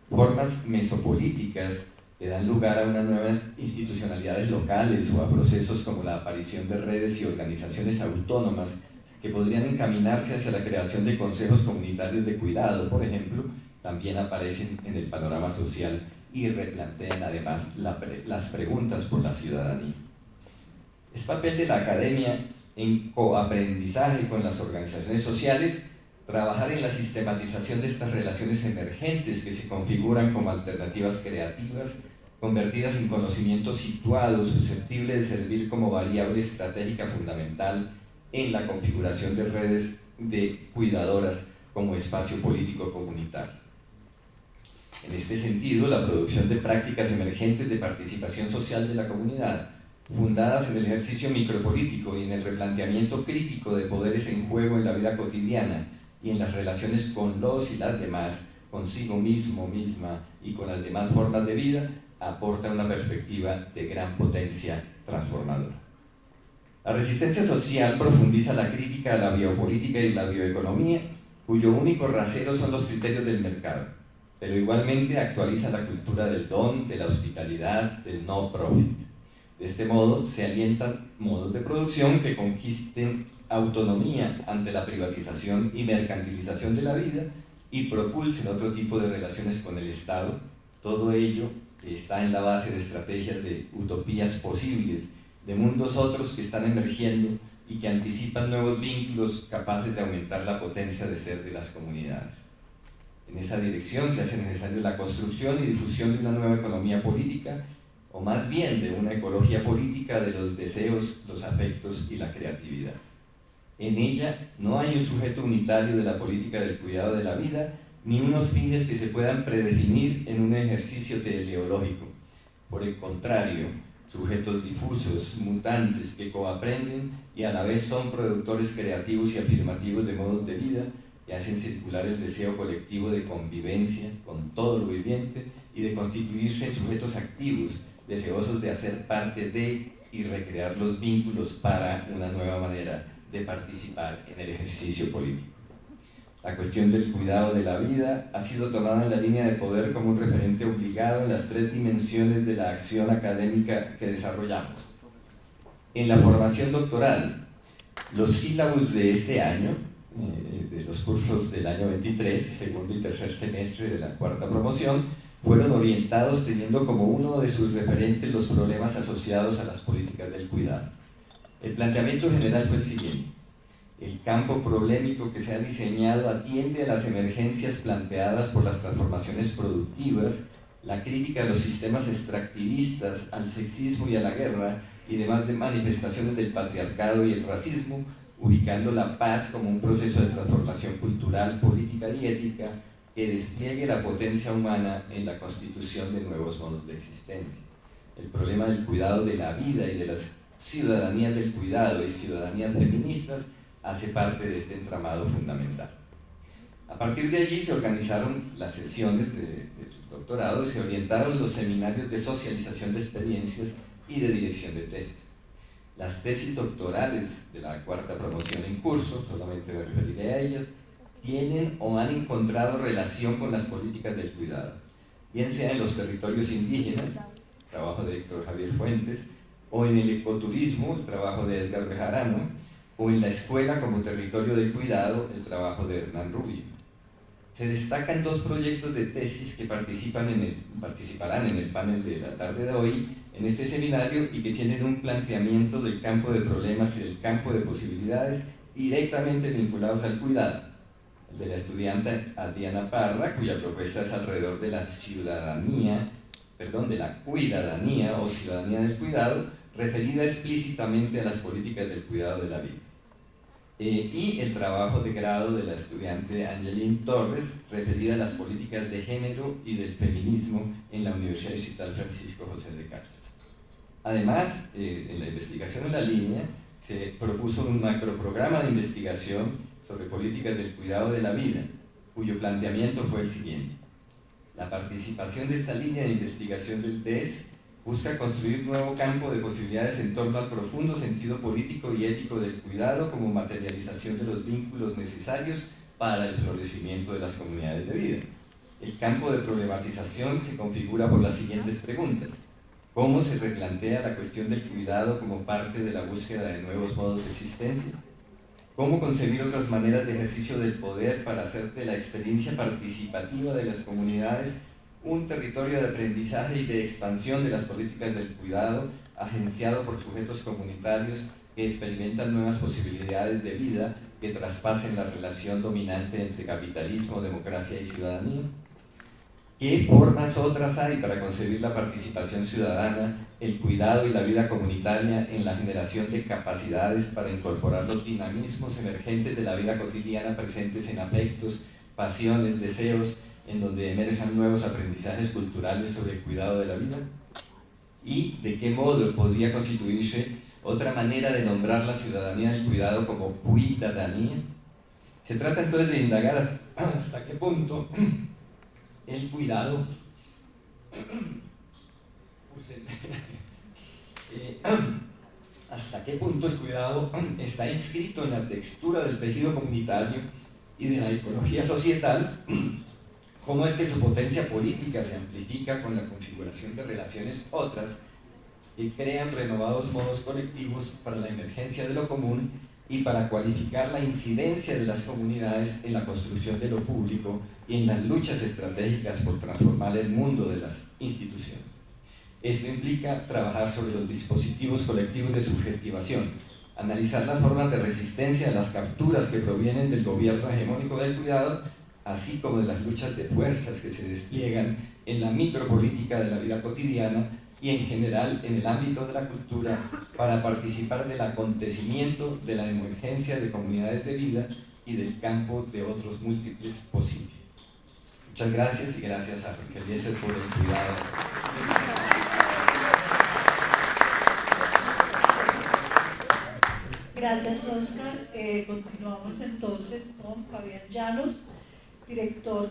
Formas mesopolíticas que dan lugar a unas nuevas institucionalidades locales o a procesos como la aparición de redes y organizaciones autónomas que podrían encaminarse hacia la creación de consejos comunitarios de cuidado, por ejemplo, también aparecen en el panorama social y replantean además las preguntas por la ciudadanía. Es papel de la academia en coaprendizaje con las organizaciones sociales trabajar en la sistematización de estas relaciones emergentes que se configuran como alternativas creativas, convertidas en conocimiento situado, susceptible de servir como variable estratégica fundamental en la configuración de redes de cuidadoras como espacio político comunitario. En este sentido, la producción de prácticas emergentes de participación social de la comunidad, fundadas en el ejercicio micropolítico y en el replanteamiento crítico de poderes en juego en la vida cotidiana y en las relaciones con los y las demás, consigo mismo, misma y con las demás formas de vida, aporta una perspectiva de gran potencia transformadora. La resistencia social profundiza la crítica a la biopolítica y la bioeconomía, cuyo único rasero son los criterios del mercado, pero igualmente actualiza la cultura del don, de la hospitalidad, del no profit. De este modo se alientan modos de producción que conquisten autonomía ante la privatización y mercantilización de la vida y propulsen otro tipo de relaciones con el Estado. Todo ello está en la base de estrategias de utopías posibles, de mundos otros que están emergiendo y que anticipan nuevos vínculos capaces de aumentar la potencia de ser de las comunidades. En esa dirección se hace necesaria la construcción y difusión de una nueva economía política, o más bien de una ecología política de los deseos, los afectos y la creatividad. En ella no hay un sujeto unitario de la política del cuidado de la vida, ni unos fines que se puedan predefinir en un ejercicio teleológico. Por el contrario, sujetos difusos, mutantes, que coaprenden y a la vez son productores creativos y afirmativos de modos de vida que hacen circular el deseo colectivo de convivencia con todo lo viviente y de constituirse en sujetos activos, deseosos de hacer parte de y recrear los vínculos para una nueva manera de participar en el ejercicio político. La cuestión del cuidado de la vida ha sido tomada en la línea de poder como un referente obligado en las 3 dimensiones de la acción académica que desarrollamos. En la formación doctoral, los sílabus de este año, de los cursos del año 23, segundo y tercer semestre de la 4ª promoción, fueron orientados teniendo como uno de sus referentes los problemas asociados a las políticas del cuidado. El planteamiento general fue el siguiente: el campo problemático que se ha diseñado atiende a las emergencias planteadas por las transformaciones productivas, la crítica a los sistemas extractivistas, al sexismo y a la guerra, y demás de manifestaciones del patriarcado y el racismo, ubicando la paz como un proceso de transformación cultural, política y ética que despliegue la potencia humana en la constitución de nuevos modos de existencia. El problema del cuidado de la vida y de las ciudadanías del cuidado y ciudadanías feministas hace parte de este entramado fundamental. A partir de allí se organizaron las sesiones del doctorado y se orientaron los seminarios de socialización de experiencias y de dirección de tesis. Las tesis doctorales de la 4ª promoción en curso, solamente me referiré a ellas, tienen o han encontrado relación con las políticas del cuidado, bien sea en los territorios indígenas, trabajo de Héctor Javier Fuentes, o en el ecoturismo, el trabajo de Edgar Bejarano, o en la escuela como territorio del cuidado, el trabajo de Hernán Rubio. Se destacan 2 proyectos de tesis que participarán en el panel de la tarde de hoy en este seminario y que tienen un planteamiento del campo de problemas y del campo de posibilidades directamente vinculados al cuidado. El de la estudiante Adriana Parra, cuya propuesta es alrededor de la cuidadanía o ciudadanía del cuidado, referida explícitamente a las políticas del cuidado de la vida. Y el trabajo de grado de la estudiante Angeline Torres, referida a las políticas de género y del feminismo en la Universidad Distrital Francisco José de Cartas. Además, en la investigación en la línea, se propuso un macroprograma de investigación sobre políticas del cuidado de la vida, cuyo planteamiento fue el siguiente: la participación de esta línea de investigación del DES busca construir un nuevo campo de posibilidades en torno al profundo sentido político y ético del cuidado como materialización de los vínculos necesarios para el florecimiento de las comunidades de vida. El campo de problematización se configura por las siguientes preguntas: ¿cómo se replantea la cuestión del cuidado como parte de la búsqueda de nuevos modos de existencia? ¿Cómo concebir otras maneras de ejercicio del poder para hacer de la experiencia participativa de las comunidades un territorio de aprendizaje y de expansión de las políticas del cuidado, agenciado por sujetos comunitarios que experimentan nuevas posibilidades de vida que traspasen la relación dominante entre capitalismo, democracia y ciudadanía? ¿Qué formas otras hay para concebir la participación ciudadana, el cuidado y la vida comunitaria en la generación de capacidades para incorporar los dinamismos emergentes de la vida cotidiana presentes en afectos, pasiones, deseos, en donde emerjan nuevos aprendizajes culturales sobre el cuidado de la vida? ¿Y de qué modo podría constituirse otra manera de nombrar la ciudadanía del cuidado como cuidadanía? Se trata entonces de indagar hasta qué punto el cuidado hasta qué punto el cuidado está inscrito en la textura del tejido comunitario y de la ecología societal cómo es que su potencia política se amplifica con la configuración de relaciones otras que crean renovados modos colectivos para la emergencia de lo común y para cualificar la incidencia de las comunidades en la construcción de lo público y en las luchas estratégicas por transformar el mundo de las instituciones. Esto implica trabajar sobre los dispositivos colectivos de subjetivación, analizar las formas de resistencia a las capturas que provienen del gobierno hegemónico del cuidado, así como de las luchas de fuerzas que se despliegan en la micropolítica de la vida cotidiana y en general en el ámbito de la cultura para participar del acontecimiento de la emergencia de comunidades de vida y del campo de otros múltiples posibles. Muchas gracias y gracias a Jorge Eliezer por el cuidado. Gracias, Oscar. Continuamos entonces con Fabián Llanos, director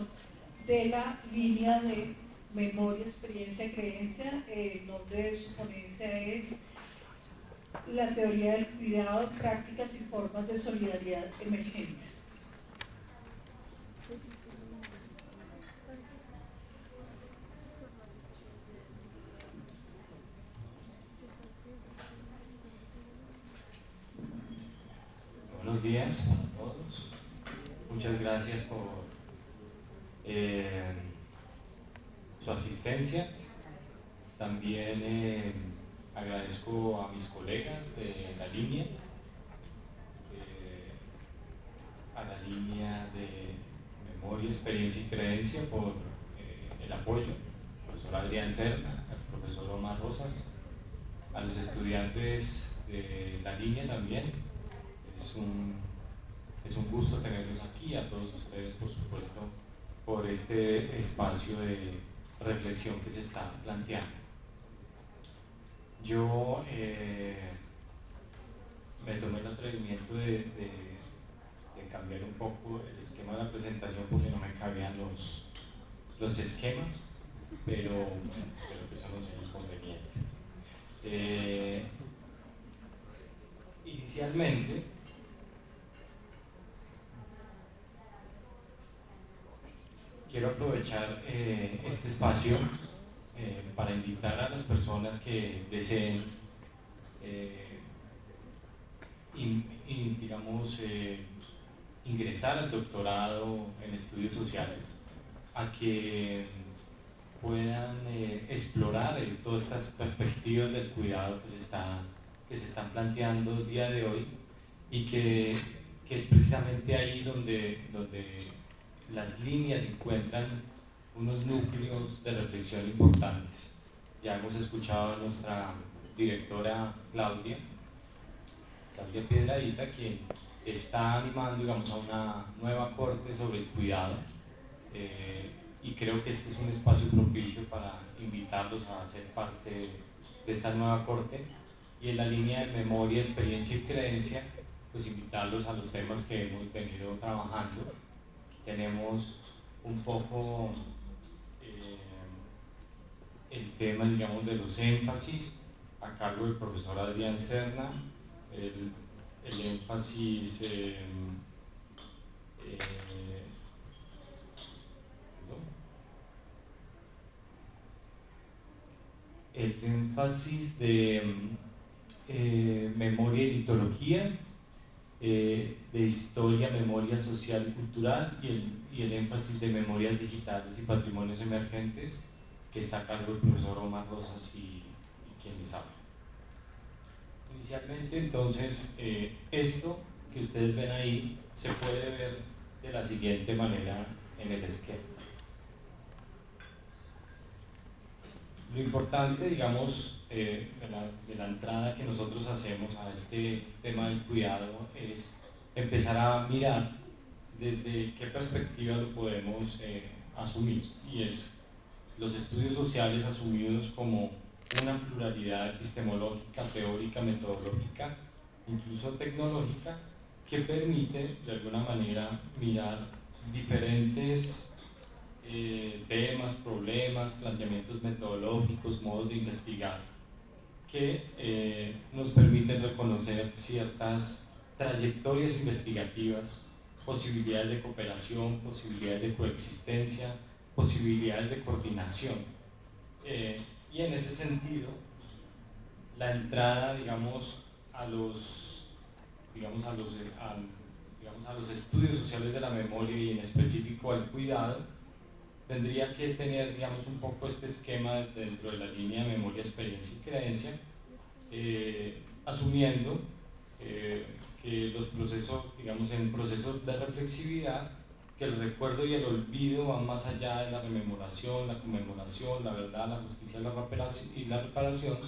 de la línea de Memoria, Experiencia y Creencia. El nombre de su ponencia es La teoría del cuidado, prácticas y formas de solidaridad emergentes. Buenos días a todos. Muchas gracias por su asistencia. También agradezco a mis colegas de la línea, a la línea de Memoria, Experiencia y Creencia por el apoyo, al profesor Adrián Serna, al profesor Omar Rosas, a los estudiantes de la línea también. Es un gusto tenerlos aquí, a todos ustedes por supuesto, por este espacio de reflexión que se está planteando. Yo me tomé el atrevimiento de cambiar un poco el esquema de la presentación porque no me cabían los esquemas, pero bueno, espero que eso no sea inconveniente. Inicialmente, quiero aprovechar este espacio para invitar a las personas que deseen ingresar al doctorado en estudios sociales a que puedan explorar todas estas perspectivas del cuidado que se están planteando el día de hoy y que es precisamente ahí donde las líneas encuentran unos núcleos de reflexión importantes. Ya hemos escuchado a nuestra directora Claudia Piedradita, quien está animando, digamos, a una nueva corte sobre el cuidado, y creo que este es un espacio propicio para invitarlos a ser parte de esta nueva corte. Y en la línea de memoria, experiencia y creencia, pues invitarlos a los temas que hemos venido trabajando. Tenemos un poco el tema, digamos, de los énfasis a cargo del profesor Adrián Serna, el énfasis de memoria y litología, de historia, memoria social y cultural, y el énfasis de memorias digitales y patrimonios emergentes, que está a cargo del profesor Omar Rosas y quien les habla. Inicialmente, entonces, esto que ustedes ven ahí se puede ver de la siguiente manera en el esquema. Lo importante, digamos, de la entrada que nosotros hacemos a este tema del cuidado es empezar a mirar desde qué perspectiva lo podemos asumir, y es los estudios sociales asumidos como una pluralidad epistemológica, teórica, metodológica, incluso tecnológica, que permite de alguna manera mirar diferentes temas, problemas, planteamientos metodológicos, modos de investigar, que nos permiten reconocer ciertas trayectorias investigativas, posibilidades de cooperación, posibilidades de coexistencia, posibilidades de coordinación. Y en ese sentido, la entrada, digamos, a los estudios sociales de la memoria y en específico al cuidado, tendría que tener, digamos, un poco este esquema dentro de la línea de memoria, experiencia y creencia, asumiendo que los procesos, digamos, en procesos de reflexividad, que el recuerdo y el olvido van más allá de la rememoración, la conmemoración, la verdad, la justicia y la reparación,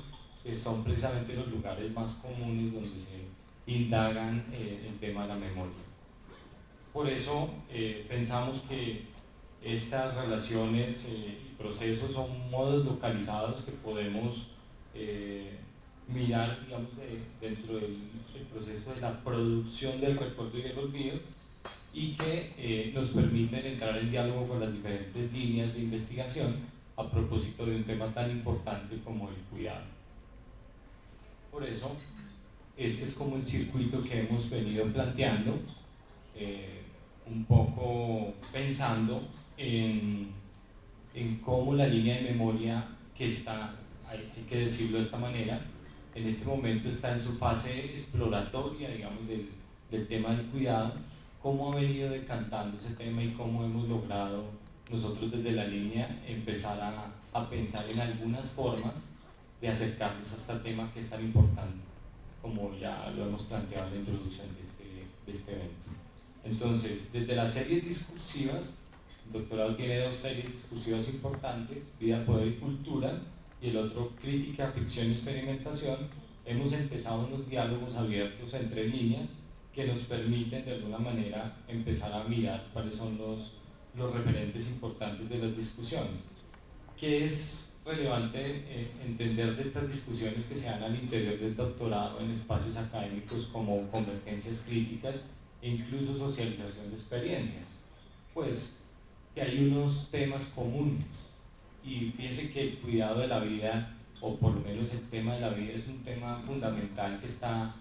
que son precisamente los lugares más comunes donde se indagan el tema de la memoria. Por eso pensamos que estas relaciones y procesos son modos localizados que podemos mirar, digamos, dentro del proceso de la producción del recuerdo y el olvido, y que nos permiten entrar en diálogo con las diferentes líneas de investigación a propósito de un tema tan importante como el cuidado. Por eso, este es como el circuito que hemos venido planteando, un poco pensando en cómo la línea de memoria, que está, hay que decirlo de esta manera, en este momento está en su fase exploratoria, digamos, del tema del cuidado, cómo ha venido decantando ese tema y cómo hemos logrado nosotros desde la línea empezar a pensar en algunas formas de acercarnos a este tema que es tan importante, como ya lo hemos planteado en la introducción de este evento. Entonces, desde las series discursivas, el doctorado tiene 2 series discursivas importantes, Vida, Poder y Cultura, y el otro, Crítica, Ficción y Experimentación. Hemos empezado unos diálogos abiertos entre líneas que nos permiten de alguna manera empezar a mirar cuáles son los referentes importantes de las discusiones. ¿Qué es relevante entender de estas discusiones que se dan al interior del doctorado en espacios académicos como convergencias críticas e incluso socialización de experiencias? Pues que hay unos temas comunes, y fíjense que el cuidado de la vida, o por lo menos el tema de la vida, es un tema fundamental que está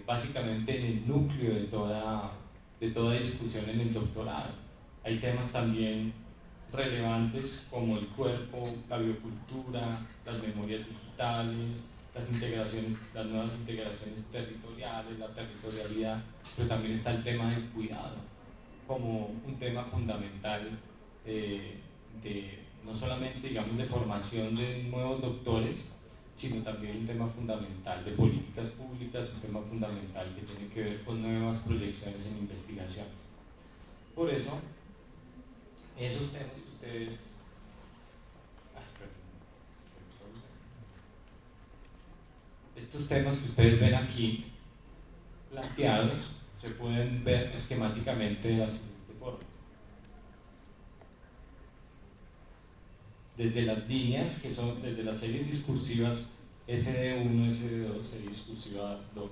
básicamente en el núcleo de toda discusión en el doctorado. Hay temas también relevantes como el cuerpo, la biocultura, las memorias digitales, las nuevas integraciones territoriales, la territorialidad, pero también está el tema del cuidado como un tema fundamental no solamente, digamos, de formación de nuevos doctores, sino también un tema fundamental de políticas públicas, un tema fundamental que tiene que ver con nuevas proyecciones en investigaciones. Por eso, esos temas que ustedes... Estos temas que ustedes ven aquí planteados se pueden ver esquemáticamente de la siguiente forma. Desde las líneas, que son desde las series discursivas SD1, SD2, serie discursiva 2,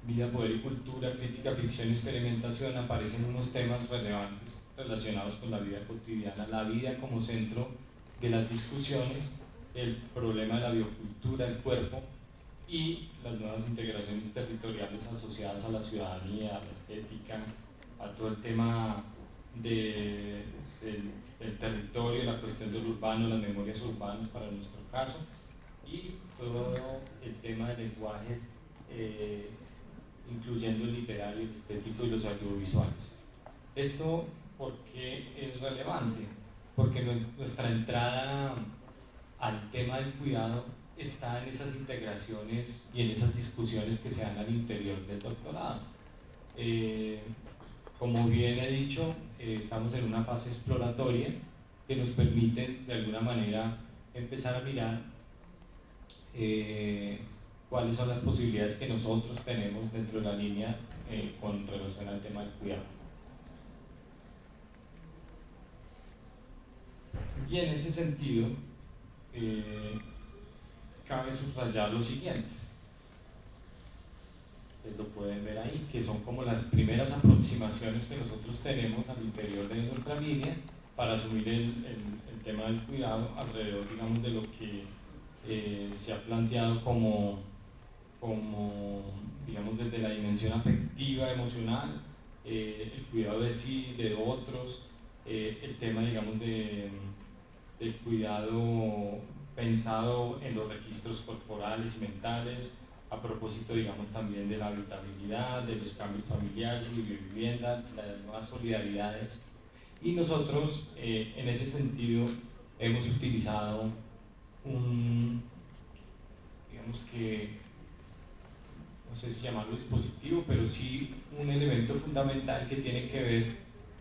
Vida, Poder y Cultura, Crítica, Ficción y Experimentación, aparecen unos temas relevantes relacionados con la vida cotidiana, la vida como centro de las discusiones, el problema de la biocultura, el cuerpo y las nuevas integraciones territoriales asociadas a la ciudadanía, a la estética, a todo el tema del territorio, la cuestión del urbano, las memorias urbanas para nuestro caso, y todo el tema de lenguajes, incluyendo el literario, el estético y los audiovisuales. ¿Esto por qué es relevante? Porque nuestra entrada al tema del cuidado está en esas integraciones y en esas discusiones que se dan al interior del doctorado. Como bien he dicho, estamos en una fase exploratoria que nos permite de alguna manera empezar a mirar cuáles son las posibilidades que nosotros tenemos dentro de la línea con relación al tema del cuidado. Y en ese sentido, cabe subrayar lo siguiente. Ustedes lo pueden ver ahí, que son como las primeras aproximaciones que nosotros tenemos al interior de nuestra línea para asumir el tema del cuidado alrededor, digamos, de lo que se ha planteado como, digamos, desde la dimensión afectiva, emocional, el cuidado de sí, de otros, el tema, digamos, del cuidado pensado en los registros corporales y mentales, a propósito, digamos, también de la habitabilidad, de los cambios familiares y de vivienda, las nuevas solidaridades. Y nosotros, en ese sentido, hemos utilizado digamos que, no sé si llamarlo dispositivo, pero sí un elemento fundamental que tiene que ver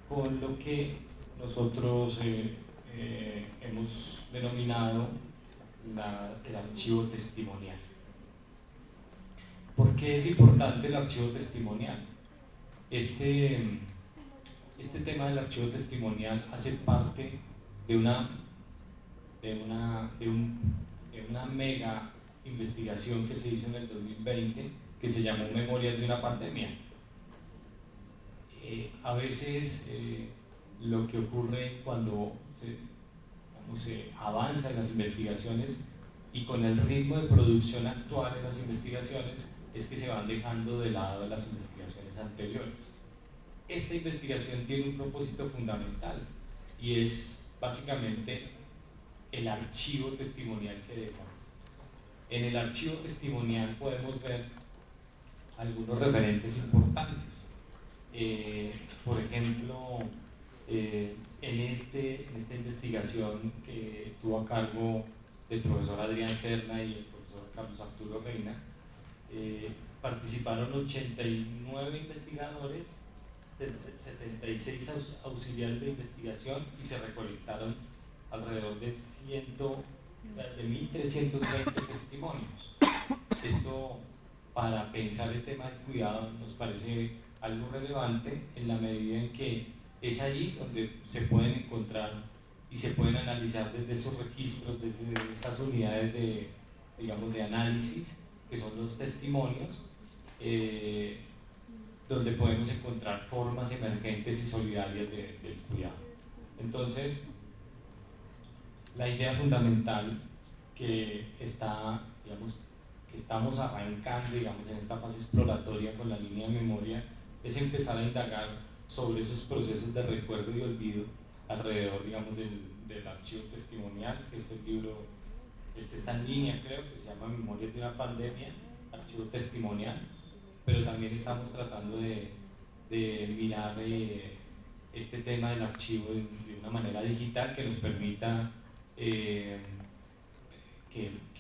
con lo que nosotros hemos denominado el archivo testimonial. ¿Por qué es importante el archivo testimonial? Este tema del archivo testimonial hace parte de una mega investigación que se hizo en el 2020 que se llamó Memorias de una pandemia. A veces lo que ocurre cuando se avanza en las investigaciones y con el ritmo de producción actual en las investigaciones es que se van dejando de lado las investigaciones anteriores. Esta investigación tiene un propósito fundamental y es básicamente el archivo testimonial que dejamos. En el archivo testimonial podemos ver algunos referentes importantes. Por ejemplo, en esta investigación que estuvo a cargo del profesor Adrián Serna y el profesor Carlos Arturo Reina, participaron 89 investigadores, 76 auxiliares de investigación y se recolectaron alrededor de 1.320 testimonios. Esto, para pensar el tema del cuidado, nos parece algo relevante en la medida en que es ahí donde se pueden encontrar y se pueden analizar desde esos registros, desde esas unidades de análisis, que son los testimonios, donde podemos encontrar formas emergentes y solidarias del cuidado. Entonces, la idea fundamental que estamos arrancando, en esta fase exploratoria con la línea de memoria, es empezar a indagar sobre esos procesos de recuerdo y olvido alrededor, del archivo testimonial, que es el libro, está en línea, creo, que se llama Memorias de una pandemia, archivo testimonial, pero también estamos tratando de mirar este tema del archivo de una manera digital que nos permita que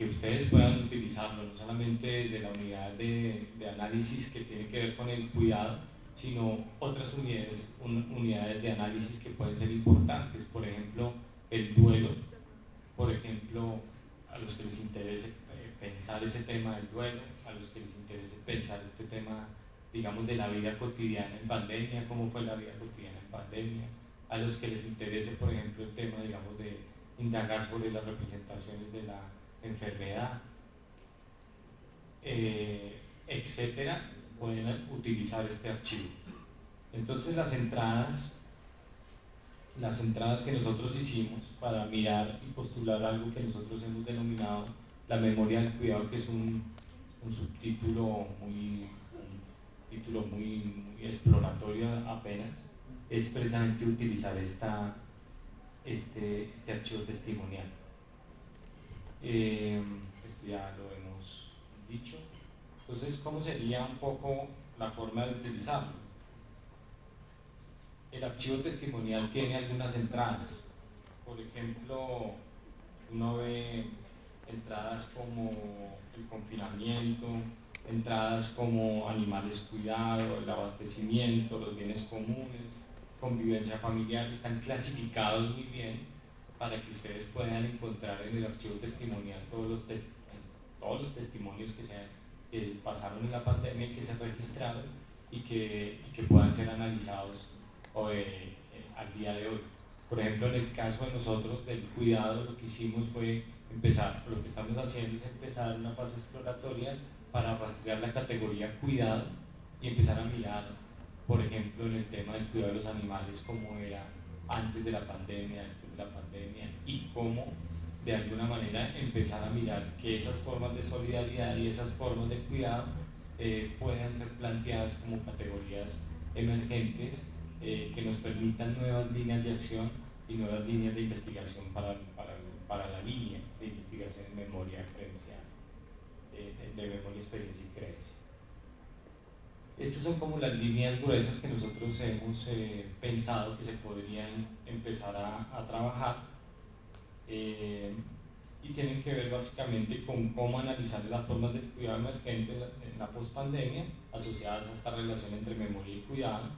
ustedes puedan utilizarlo, no solamente desde la unidad de análisis que tiene que ver con el cuidado, sino otras unidades de análisis que pueden ser importantes, por ejemplo, el duelo, por ejemplo, a los que les interese pensar ese tema del duelo, a los que les interese pensar este tema, de la vida cotidiana en pandemia, cómo fue la vida cotidiana en pandemia, a los que les interese, por ejemplo, el tema, de indagar sobre las representaciones de la enfermedad, etcétera, pueden utilizar este archivo. Entonces, las entradas que nosotros hicimos para mirar y postular algo que nosotros hemos denominado la memoria del cuidado, que es un subtítulo muy exploratorio apenas, es precisamente utilizar este archivo testimonial. Esto ya lo hemos dicho. Entonces, ¿cómo sería un poco la forma de utilizarlo? El archivo testimonial tiene algunas entradas. Por ejemplo, uno ve entradas como el confinamiento, entradas como animales cuidado, el abastecimiento, los bienes comunes, convivencia familiar, están clasificados muy bien para que ustedes puedan encontrar en el archivo testimonial todos los testimonios que pasaron en la pandemia y que se registraron y que puedan ser analizados al día de hoy. Por ejemplo, en el caso de nosotros del cuidado, lo que hicimos fue lo que estamos haciendo es empezar una fase exploratoria para rastrear la categoría cuidado y empezar a mirar, por ejemplo, en el tema del cuidado de los animales, cómo era antes de la pandemia, después de la pandemia, y cómo de alguna manera empezar a mirar que esas formas de solidaridad y esas formas de cuidado puedan ser planteadas como categorías emergentes que nos permitan nuevas líneas de acción y nuevas líneas de investigación para la línea de investigación en memoria creencial, de memoria, experiencia y creencia. Estas son como las líneas gruesas que nosotros hemos pensado que se podrían empezar a trabajar, y tienen que ver básicamente con cómo analizar las formas del cuidado emergente en la pospandemia asociadas a esta relación entre memoria y cuidado,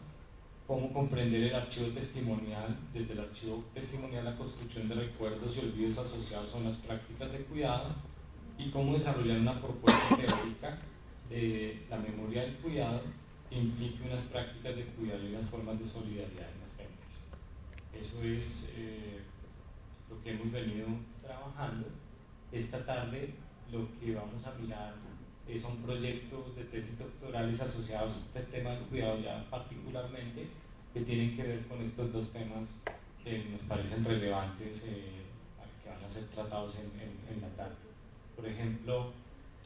cómo comprender el archivo testimonial, desde el archivo testimonial la construcción de recuerdos y olvidos asociados a unas prácticas de cuidado, y cómo desarrollar una propuesta teórica de la memoria del cuidado que implique unas prácticas de cuidado y unas formas de solidaridad emergentes. Eso es lo que hemos venido trabajando. Esta tarde lo que vamos a mirar son proyectos de tesis doctorales asociados a este tema del cuidado ya particularmente, que tienen que ver con estos dos temas que nos parecen relevantes, que van a ser tratados en la tarde. Por ejemplo,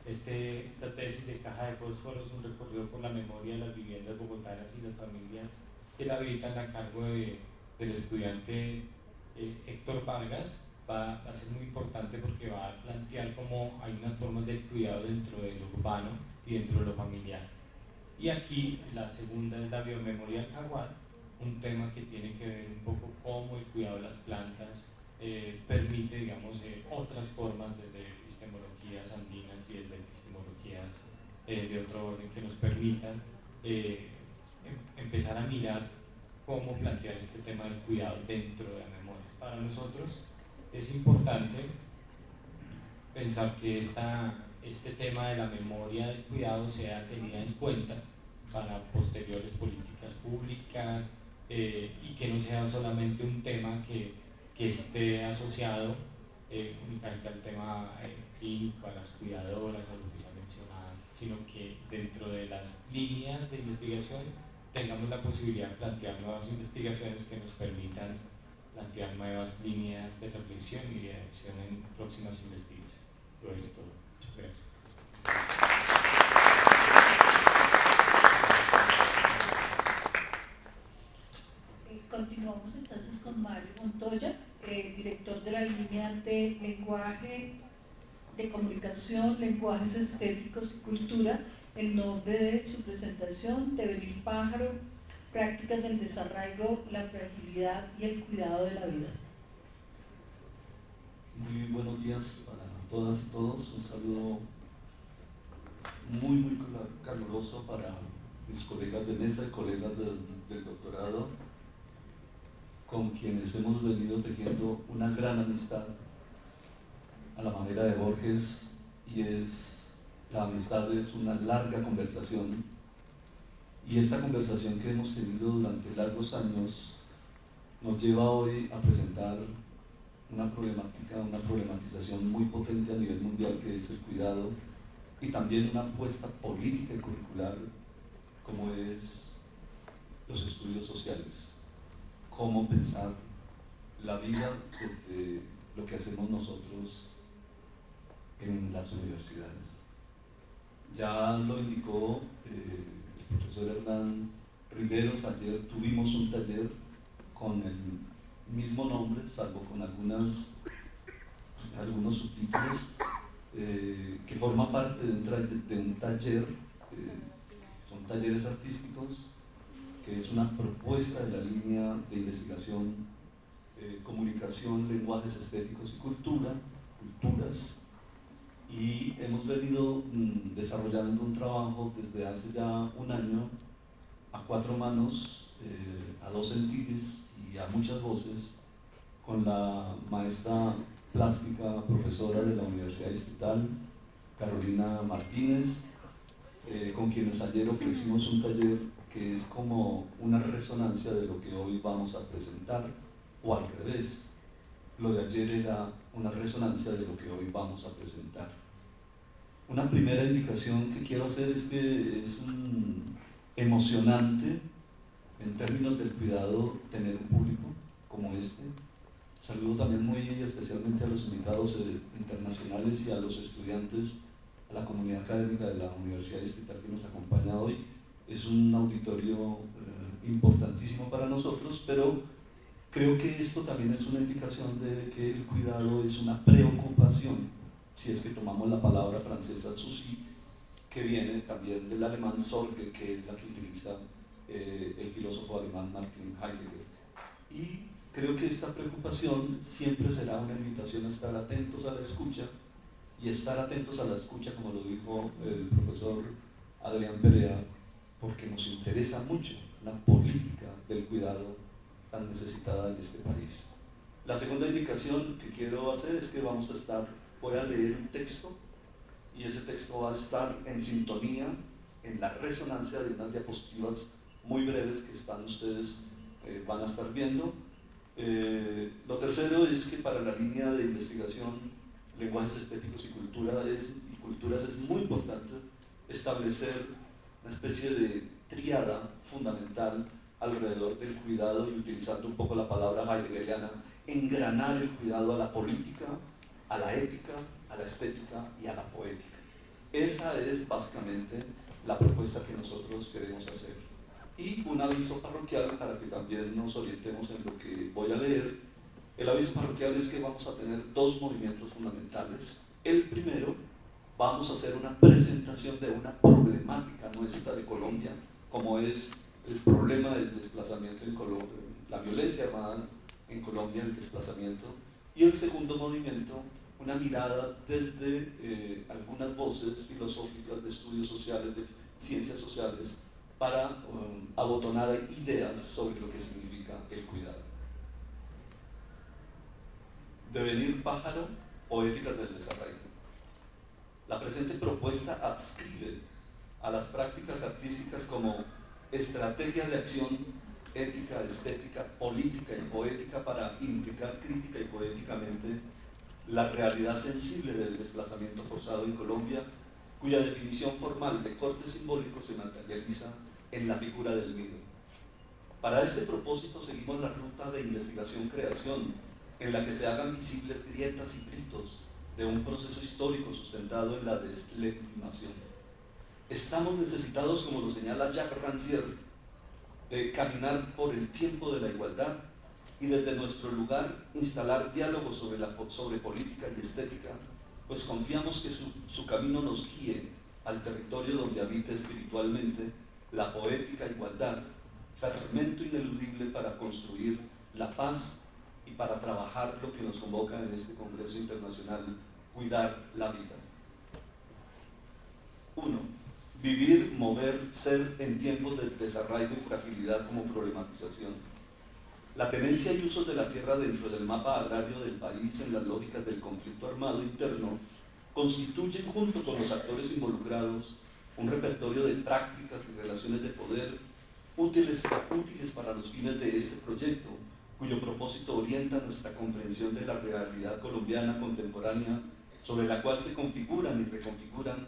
esta tesis de Caja de Fósforo es un recorrido por la memoria de las viviendas bogotanas y las familias que la habitan a cargo del estudiante Héctor Vargas. Va a ser muy importante porque va a plantear cómo hay unas formas del cuidado dentro de lo urbano y dentro de lo familiar. Y aquí la segunda es la biomemoria del jaguar, un tema que tiene que ver un poco cómo el cuidado de las plantas permite, digamos, otras formas desde epistemologías andinas y desde epistemologías de otro orden que nos permitan empezar a mirar cómo plantear este tema del cuidado dentro de la memoria. Para nosotros es importante pensar que este tema de la memoria del cuidado sea tenida en cuenta para posteriores políticas públicas, y que no sea solamente un tema que esté asociado únicamente al tema clínico, a las cuidadoras, a lo que se ha mencionado, sino que dentro de las líneas de investigación tengamos la posibilidad de plantear nuevas investigaciones que nos permitan plantear nuevas líneas de reflexión y de acción en próximas investigaciones. Todo esto. Muchas gracias. Continuamos entonces con Mario Montoya, director de la línea de lenguaje, de comunicación, lenguajes estéticos y cultura. El nombre de su presentación: Devenir Pájaro, prácticas del desarraigo, la fragilidad y el cuidado de la vida. Muy buenos días para todas y todos. Un saludo muy caluroso para mis colegas de mesa y colegas del doctorado, con quienes hemos venido tejiendo una gran amistad a la manera de Borges, y la amistad es una larga conversación, y esta conversación que hemos tenido durante largos años nos lleva hoy a presentar una problematización muy potente a nivel mundial, que es el cuidado, y también una apuesta política y curricular como es los estudios sociales. Cómo pensar la vida desde lo que hacemos nosotros en las universidades. Ya lo indicó el profesor Hernán Riveros. Ayer tuvimos un taller con el mismo nombre, salvo con algunos subtítulos, que forma parte de un taller, son talleres artísticos, que es una propuesta de la línea de investigación, comunicación, lenguajes estéticos y culturas, y hemos venido desarrollando un trabajo desde hace ya un año a cuatro manos, a dos sentidos y a muchas voces, con la maestra plástica, profesora de la Universidad Distrital, Carolina Martínez, con quienes ayer ofrecimos un taller que es como una resonancia de lo que hoy vamos a presentar, o al revés, lo de ayer era una resonancia de lo que hoy vamos a presentar. Una primera indicación que quiero hacer es que es emocionante en términos del cuidado tener un público como este. Saludo también muy especialmente a los invitados internacionales y a los estudiantes, a la comunidad académica de la Universidad Distrital que nos acompaña hoy. Es un auditorio importantísimo para nosotros, pero creo que esto también es una indicación de que el cuidado es una preocupación, si es que tomamos la palabra francesa souci, que viene también del alemán Sorge, que es la que utiliza el filósofo alemán Martin Heidegger. Y creo que esta preocupación siempre será una invitación a estar atentos a la escucha, y estar atentos a la escucha, como lo dijo el profesor Adrián Perea, porque nos interesa mucho la política del cuidado tan necesitada en este país. La segunda indicación que quiero hacer es que voy a leer un texto, y ese texto va a estar en sintonía, en la resonancia de unas diapositivas muy breves que ustedes van a estar viendo. Lo tercero es que para la línea de investigación lenguajes estéticos y culturas es muy importante establecer una especie de tríada fundamental alrededor del cuidado, y utilizando un poco la palabra heideggeriana, engranar el cuidado a la política, a la ética, a la estética y a la poética. Esa es básicamente la propuesta que nosotros queremos hacer. Y un aviso parroquial para que también nos orientemos en lo que voy a leer. El aviso parroquial es que vamos a tener dos movimientos fundamentales. El primero, vamos a hacer una presentación de una problemática nuestra de Colombia, como es el problema del desplazamiento en Colombia, la violencia armada en Colombia, el desplazamiento. Y el segundo movimiento, una mirada desde algunas voces filosóficas, de estudios sociales, de ciencias sociales, para abotonar ideas sobre lo que significa el cuidado. Devenir pájaro, poéticas del desarraigo. La presente propuesta adscribe a las prácticas artísticas como estrategia de acción ética, estética, política y poética para implicar crítica y poéticamente la realidad sensible del desplazamiento forzado en Colombia, cuya definición formal de corte simbólico se materializa en la figura del niño. Para este propósito seguimos la ruta de investigación-creación, en la que se hagan visibles grietas y gritos de un proceso histórico sustentado en la deslegitimación. Estamos necesitados, como lo señala Jacques Rancière, de caminar por el tiempo de la igualdad y desde nuestro lugar instalar diálogos sobre política y estética, pues confiamos que su camino nos guíe al territorio donde habita espiritualmente la poética igualdad, fermento ineludible para construir la paz y para trabajar lo que nos convoca en este Congreso Internacional, cuidar la vida. 1. Vivir, mover, ser en tiempos de desarraigo y fragilidad como problematización. La tenencia y usos de la tierra dentro del mapa agrario del país en las lógicas del conflicto armado interno constituyen, junto con los actores involucrados, un repertorio de prácticas y relaciones de poder útiles para los fines de este proyecto, cuyo propósito orienta nuestra comprensión de la realidad colombiana contemporánea, sobre la cual se configuran y reconfiguran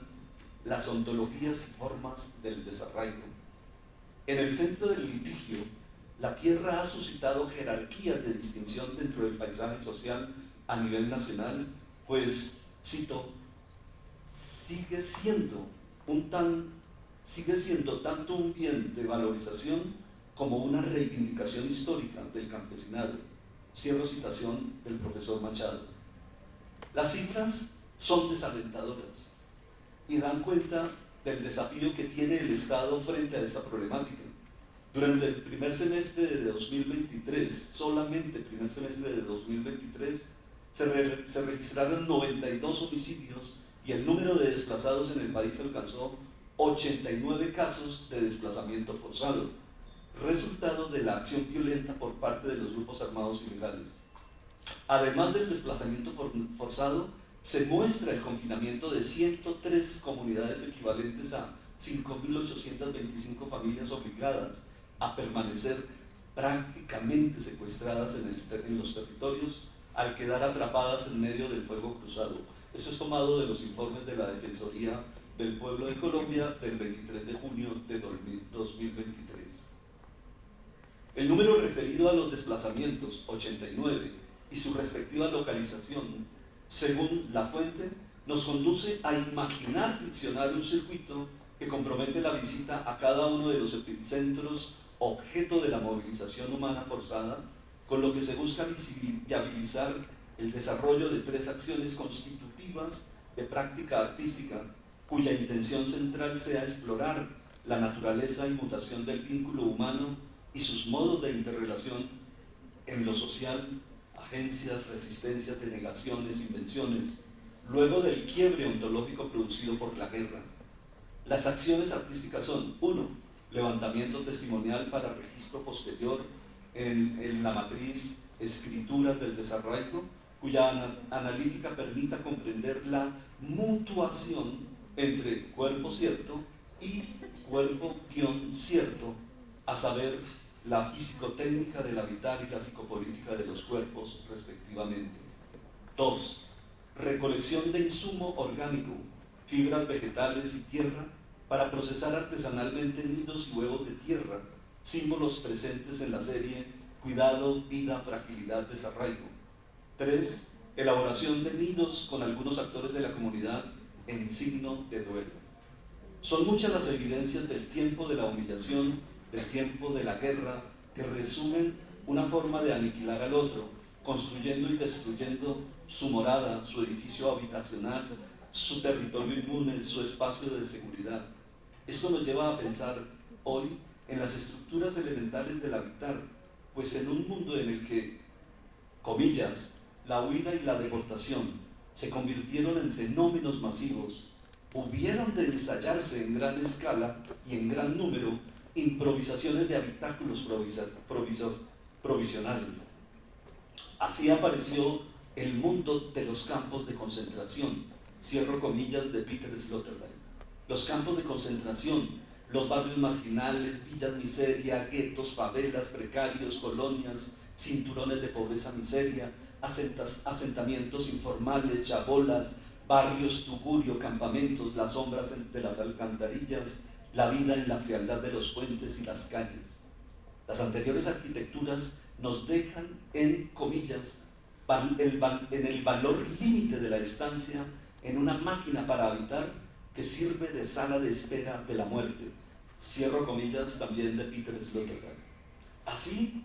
las ontologías y formas del desarraigo. En el centro del litigio, la tierra ha suscitado jerarquías de distinción dentro del paisaje social a nivel nacional, pues, cito, sigue siendo tanto un bien de valorización como una reivindicación histórica del campesinado. Cierro citación del profesor Machado. Las cifras son desalentadoras y dan cuenta del desafío que tiene el Estado frente a esta problemática. Durante el primer semestre de 2023, solamente el primer semestre de 2023, se registraron 92 homicidios y el número de desplazados en el país alcanzó 89 casos de desplazamiento forzado, resultado de la acción violenta por parte de los grupos armados ilegales. Además del desplazamiento forzado, se muestra el confinamiento de 103 comunidades equivalentes a 5.825 familias obligadas a permanecer prácticamente secuestradas en los territorios al quedar atrapadas en medio del fuego cruzado. Esto es tomado de los informes de la Defensoría del Pueblo de Colombia del 23 de junio de 2023. El número referido a los desplazamientos, 89, y su respectiva localización, según la fuente, nos conduce a imaginar ficcionar un circuito que compromete la visita a cada uno de los epicentros objeto de la movilización humana forzada, con lo que se busca viabilizar el desarrollo de 3 acciones constitutivas de práctica artística, cuya intención central sea explorar la naturaleza y mutación del vínculo humano y sus modos de interrelación en lo social, agencias, resistencias, denegaciones, invenciones, luego del quiebre ontológico producido por la guerra. Las acciones artísticas son: 1. Levantamiento testimonial para registro posterior en la matriz escrituras del desarraigo, cuya analítica permita comprender la mutuación entre cuerpo cierto y cuerpo-cierto, a saber, la físico-técnica del habitar y la psicopolítica de los cuerpos, respectivamente. 2. Recolección de insumo orgánico, fibras vegetales y tierra, para procesar artesanalmente nidos y huevos de tierra, símbolos presentes en la serie Cuidado, Vida, Fragilidad, Desarraigo. 3. Elaboración de nidos con algunos actores de la comunidad en signo de duelo. Son muchas las evidencias del tiempo de la humillación, del tiempo de la guerra, que resumen una forma de aniquilar al otro, construyendo y destruyendo su morada, su edificio habitacional, su territorio inmune, su espacio de seguridad. Esto nos lleva a pensar hoy en las estructuras elementales del habitar, pues en un mundo en el que, comillas, la huida y la deportación se convirtieron en fenómenos masivos, hubieron de ensayarse en gran escala y en gran número improvisaciones de habitáculos provisionales. Así apareció el mundo de los campos de concentración, cierro comillas, de Peter Sloterdijk. Los campos de concentración, los barrios marginales, villas miseria, guetos, favelas, precarios, colonias, cinturones de pobreza miseria, asentamientos informales, chabolas, barrios tugurio, campamentos, las sombras de las alcantarillas, la vida en la frialdad de los puentes y las calles. Las anteriores arquitecturas nos dejan, en comillas, en el valor límite de la estancia en una máquina para habitar que sirve de sala de espera de la muerte, cierro comillas, también de Peter Sloterdijk. Así,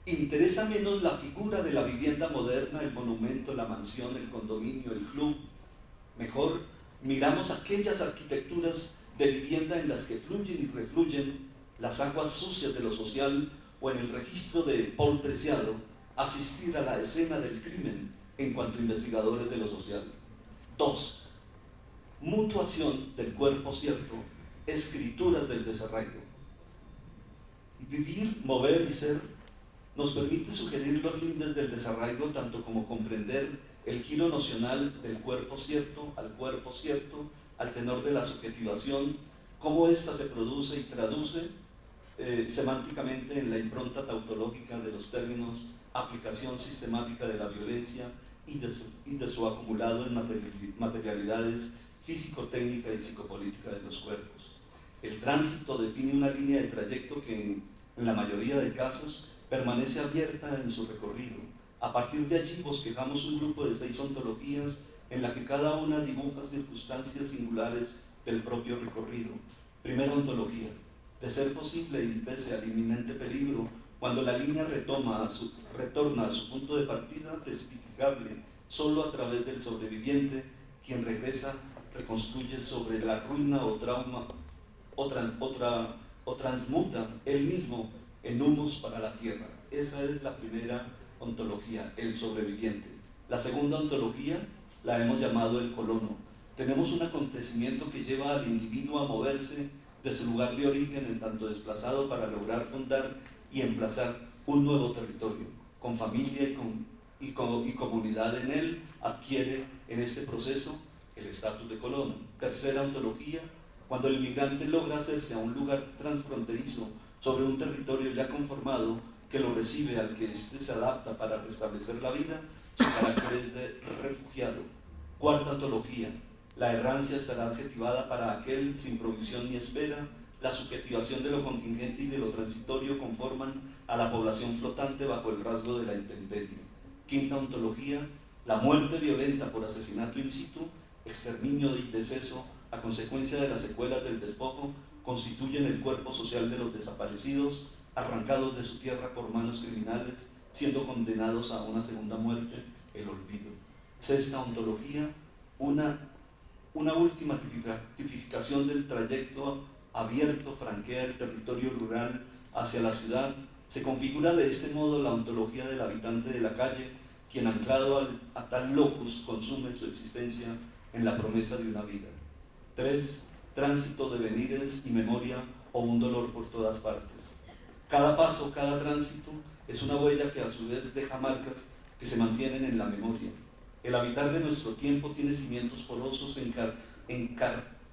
interesa menos la figura de la vivienda moderna, el monumento, la mansión, el condominio, el club. Mejor miramos aquellas arquitecturas de vivienda en las que fluyen y refluyen las aguas sucias de lo social, o en el registro de Paul Preciado, asistir a la escena del crimen en cuanto a investigadores de lo social. 2. Mutuación del cuerpo cierto, escrituras del desarraigo. Vivir, mover y ser nos permite sugerir los lindes del desarraigo, tanto como comprender el giro nocional del cuerpo cierto, al tenor de la subjetivación, cómo ésta se produce y traduce semánticamente en la impronta tautológica de los términos, aplicación sistemática de la violencia y de su acumulado en materialidades físico-técnica y psicopolítica de los cuerpos. El tránsito define una línea de trayecto que en la mayoría de casos permanece abierta en su recorrido. A partir de allí bosquejamos un grupo de 6 ontologías en la que cada una dibuja circunstancias singulares del propio recorrido. Primera ontología: de ser posible y pese al inminente peligro, cuando la línea retorna a su punto de partida testificable solo a través del sobreviviente, quien regresa, reconstruye sobre la ruina o trauma o transmuta él mismo en humus para la tierra. Esa es la primera ontología, el sobreviviente. La segunda ontología la hemos llamado el colono. Tenemos un acontecimiento que lleva al individuo a moverse de su lugar de origen en tanto desplazado para lograr fundar y emplazar un nuevo territorio, con familia y comunidad en él, adquiere en este proceso el estatus de colono. Tercera ontología: cuando el migrante logra hacerse a un lugar transfronterizo sobre un territorio ya conformado que lo recibe, al que éste se adapta para restablecer la vida, su carácter es de refugiado. Cuarta ontología: la errancia estará adjetivada para aquel sin provisión ni espera. La subjetivación de lo contingente y de lo transitorio conforman a la población flotante bajo el rasgo de la intemperie. Quinta ontología: la muerte violenta por asesinato in situ, exterminio y deceso a consecuencia de las secuelas del despojo, constituyen el cuerpo social de los desaparecidos, arrancados de su tierra por manos criminales, siendo condenados a una segunda muerte, el olvido. Es esta ontología una última tipificación del trayecto abierto, franquea el territorio rural hacia la ciudad. Se configura de este modo la ontología del habitante de la calle, quien anclado a tal locus consume su existencia en la promesa de una vida. 3. Tránsito de venires y memoria o un dolor por todas partes. Cada paso, cada tránsito es una huella que a su vez deja marcas que se mantienen en la memoria. El habitar de nuestro tiempo tiene cimientos porosos,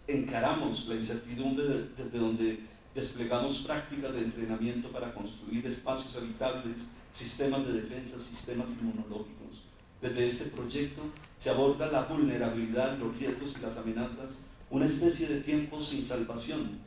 encaramos la incertidumbre desde donde desplegamos prácticas de entrenamiento para construir espacios habitables, sistemas de defensa, sistemas inmunológicos. Desde este proyecto se aborda la vulnerabilidad, los riesgos y las amenazas, una especie de tiempo sin salvación,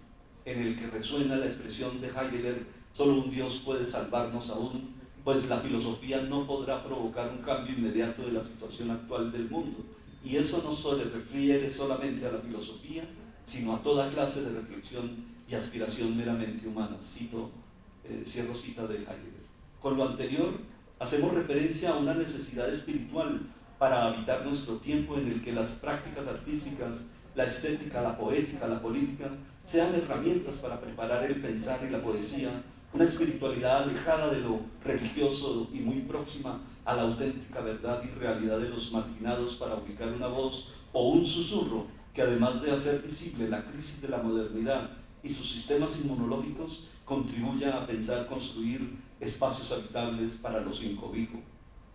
en el que resuena la expresión de Heidegger: solo un Dios puede salvarnos aún, pues la filosofía no podrá provocar un cambio inmediato de la situación actual del mundo. Y eso no se refiere solamente a la filosofía, sino a toda clase de reflexión y aspiración meramente humana. Cierro cita de Heidegger. Con lo anterior, hacemos referencia a una necesidad espiritual para habitar nuestro tiempo, en el que las prácticas artísticas, la estética, la poética, la política, sean herramientas para preparar el pensar y la poesía, una espiritualidad alejada de lo religioso y muy próxima a la auténtica verdad y realidad de los marginados, para ubicar una voz o un susurro que, además de hacer visible la crisis de la modernidad y sus sistemas inmunológicos, contribuya a pensar construir espacios habitables para los sin cobijo.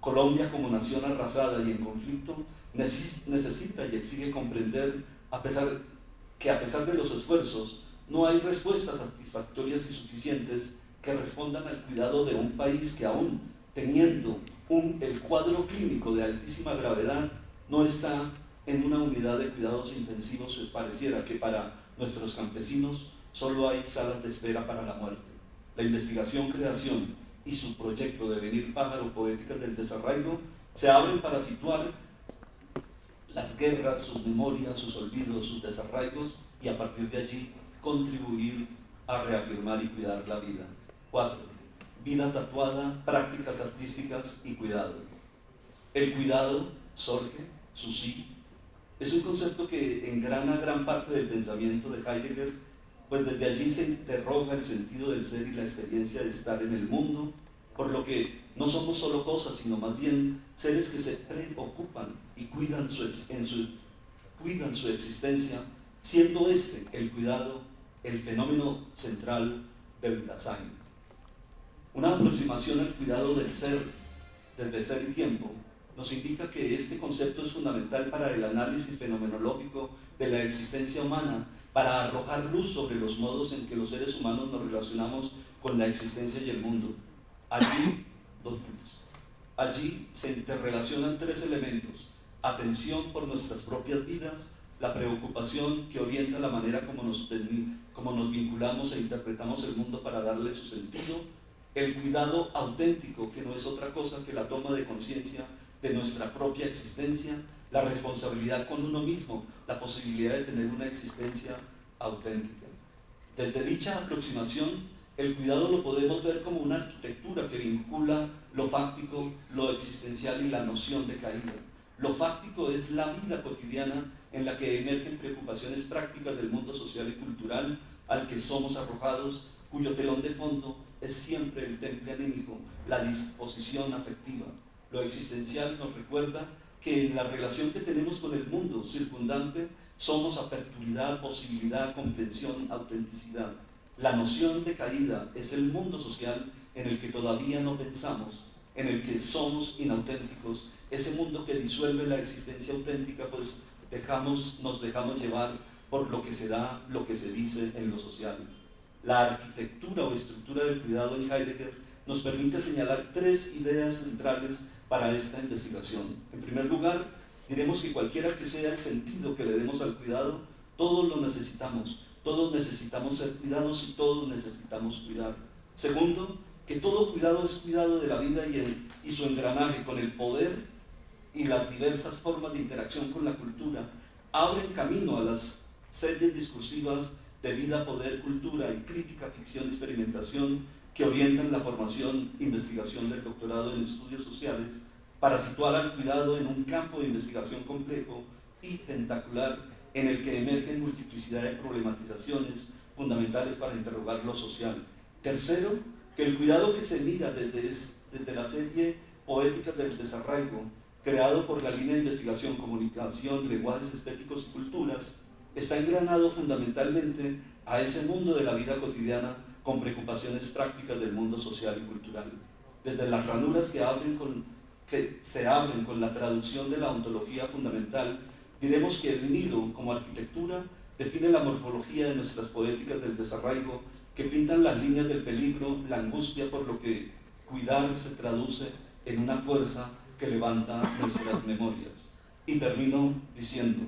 Colombia, como nación arrasada y en conflicto, necesita y exige comprender a pesar de los esfuerzos, no hay respuestas satisfactorias y suficientes que respondan al cuidado de un país que, aún teniendo el cuadro clínico de altísima gravedad, no está en una unidad de cuidados intensivos. Pues pareciera que para nuestros campesinos solo hay salas de espera para la muerte. La investigación, creación y su proyecto Devenir Pájaro, Poéticas del Desarraigo, se abren para situar las guerras, sus memorias, sus olvidos, sus desarraigos, y a partir de allí contribuir a reafirmar y cuidar la vida. 4. Vida tatuada, prácticas artísticas y cuidado. El cuidado, Sorge, Susi, es un concepto que engrana gran parte del pensamiento de Heidegger, pues desde allí se interroga el sentido del ser y la experiencia de estar en el mundo, por lo que no somos solo cosas, sino más bien seres que se preocupan y cuidan su existencia, siendo el cuidado, el fenómeno central del Dasein. Una aproximación al cuidado del ser desde ser y tiempo nos indica que este concepto es fundamental para el análisis fenomenológico de la existencia humana, para arrojar luz sobre los modos en que los seres humanos nos relacionamos con la existencia y el mundo. Allí se interrelacionan 3 elementos: atención por nuestras propias vidas, la preocupación que orienta la manera como nos vinculamos e interpretamos el mundo para darle su sentido, el cuidado auténtico, que no es otra cosa que la toma de conciencia de nuestra propia existencia, la responsabilidad con uno mismo, la posibilidad de tener una existencia auténtica. Desde dicha aproximación, el cuidado lo podemos ver como una arquitectura que vincula lo fáctico, lo existencial y la noción de caída. Lo fáctico es la vida cotidiana en la que emergen preocupaciones prácticas del mundo social y cultural al que somos arrojados, cuyo telón de fondo es siempre el temple anímico, la disposición afectiva. Lo existencial nos recuerda que en la relación que tenemos con el mundo circundante somos aperturidad, posibilidad, comprensión, autenticidad. La noción de caída es el mundo social en el que todavía no pensamos, en el que somos inauténticos, ese mundo que disuelve la existencia auténtica, pues nos dejamos llevar por lo que se da, lo que se dice en lo social. La arquitectura o estructura del cuidado en Heidegger nos permite señalar 3 ideas centrales para esta investigación. En primer lugar, diremos que cualquiera que sea el sentido que le demos al cuidado, todos lo necesitamos. Todos necesitamos ser cuidados y todos necesitamos cuidar. Segundo, que todo cuidado es cuidado de la vida y su engranaje con el poder y las diversas formas de interacción con la cultura abren camino a las series discursivas de vida, poder, cultura y crítica, ficción, experimentación que orientan la formación e investigación del doctorado en estudios sociales para situar al cuidado en un campo de investigación complejo y tentacular en el que emergen multiplicidad de problematizaciones fundamentales para interrogar lo social. Tercero, que el cuidado que se mira desde la serie Poéticas del Desarraigo, creado por la línea de investigación, comunicación, lenguajes estéticos y culturas, está engranado fundamentalmente a ese mundo de la vida cotidiana con preocupaciones prácticas del mundo social y cultural. Desde las ranuras que se abren con la traducción de la ontología fundamental, diremos que el nido como arquitectura define la morfología de nuestras poéticas del desarraigo, que pintan las líneas del peligro, la angustia por lo que cuidar se traduce en una fuerza que levanta nuestras memorias. Y termino diciendo,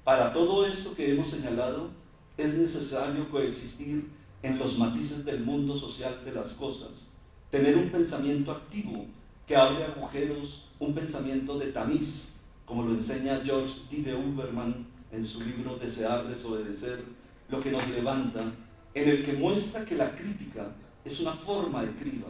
para todo esto que hemos señalado, es necesario coexistir en los matices del mundo social de las cosas, tener un pensamiento activo que abre agujeros, un pensamiento de tamiz, como lo enseña George D. Uberman en su libro Desear, desobedecer, lo que nos levanta, en el que muestra que la crítica es una forma de criba,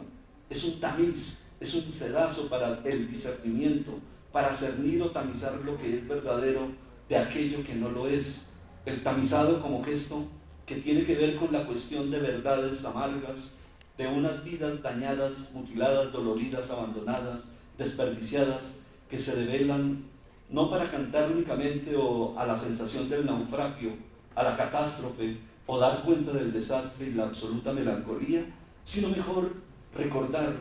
es un tamiz, es un sedazo para el discernimiento, para cernir o tamizar lo que es verdadero de aquello que no lo es. El tamizado como gesto que tiene que ver con la cuestión de verdades amargas, de unas vidas dañadas, mutiladas, doloridas, abandonadas, desperdiciadas, que se develan no para cantar únicamente o a la sensación del naufragio, a la catástrofe, o dar cuenta del desastre y la absoluta melancolía, sino mejor recordar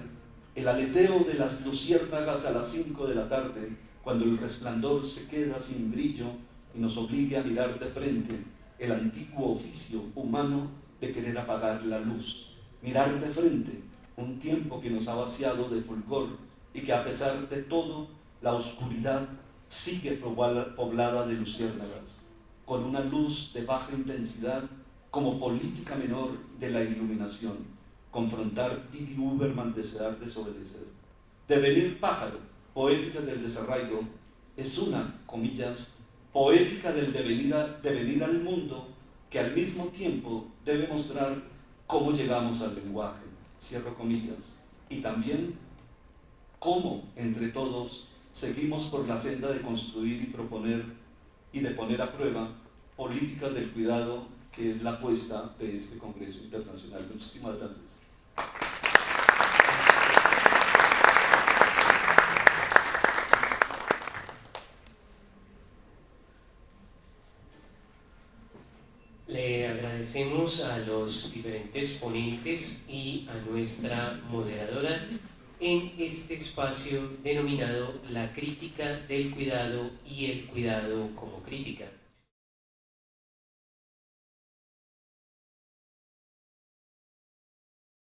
el aleteo de las luciérnagas a las 5 de la tarde, cuando el resplandor se queda sin brillo y nos obliga a mirar de frente el antiguo oficio humano de querer apagar la luz. Mirar de frente un tiempo que nos ha vaciado de fulgor y que a pesar de todo, la oscuridad sigue poblada de luciérnagas, con una luz de baja intensidad como política menor de la iluminación. Confrontar Didi Uberman, Desear, desobedecer. Devenir pájaro, poéticas del desarraigo, es una, comillas, poética del devenir al mundo que al mismo tiempo debe mostrar cómo llegamos al lenguaje, cierro comillas, y también cómo entre todos seguimos por la senda de construir y proponer y de poner a prueba políticas del cuidado, que es la apuesta de este Congreso Internacional. Muchísimas gracias. Le agradecemos a los diferentes ponentes y a nuestra moderadora en este espacio denominado La crítica del cuidado y el cuidado como crítica.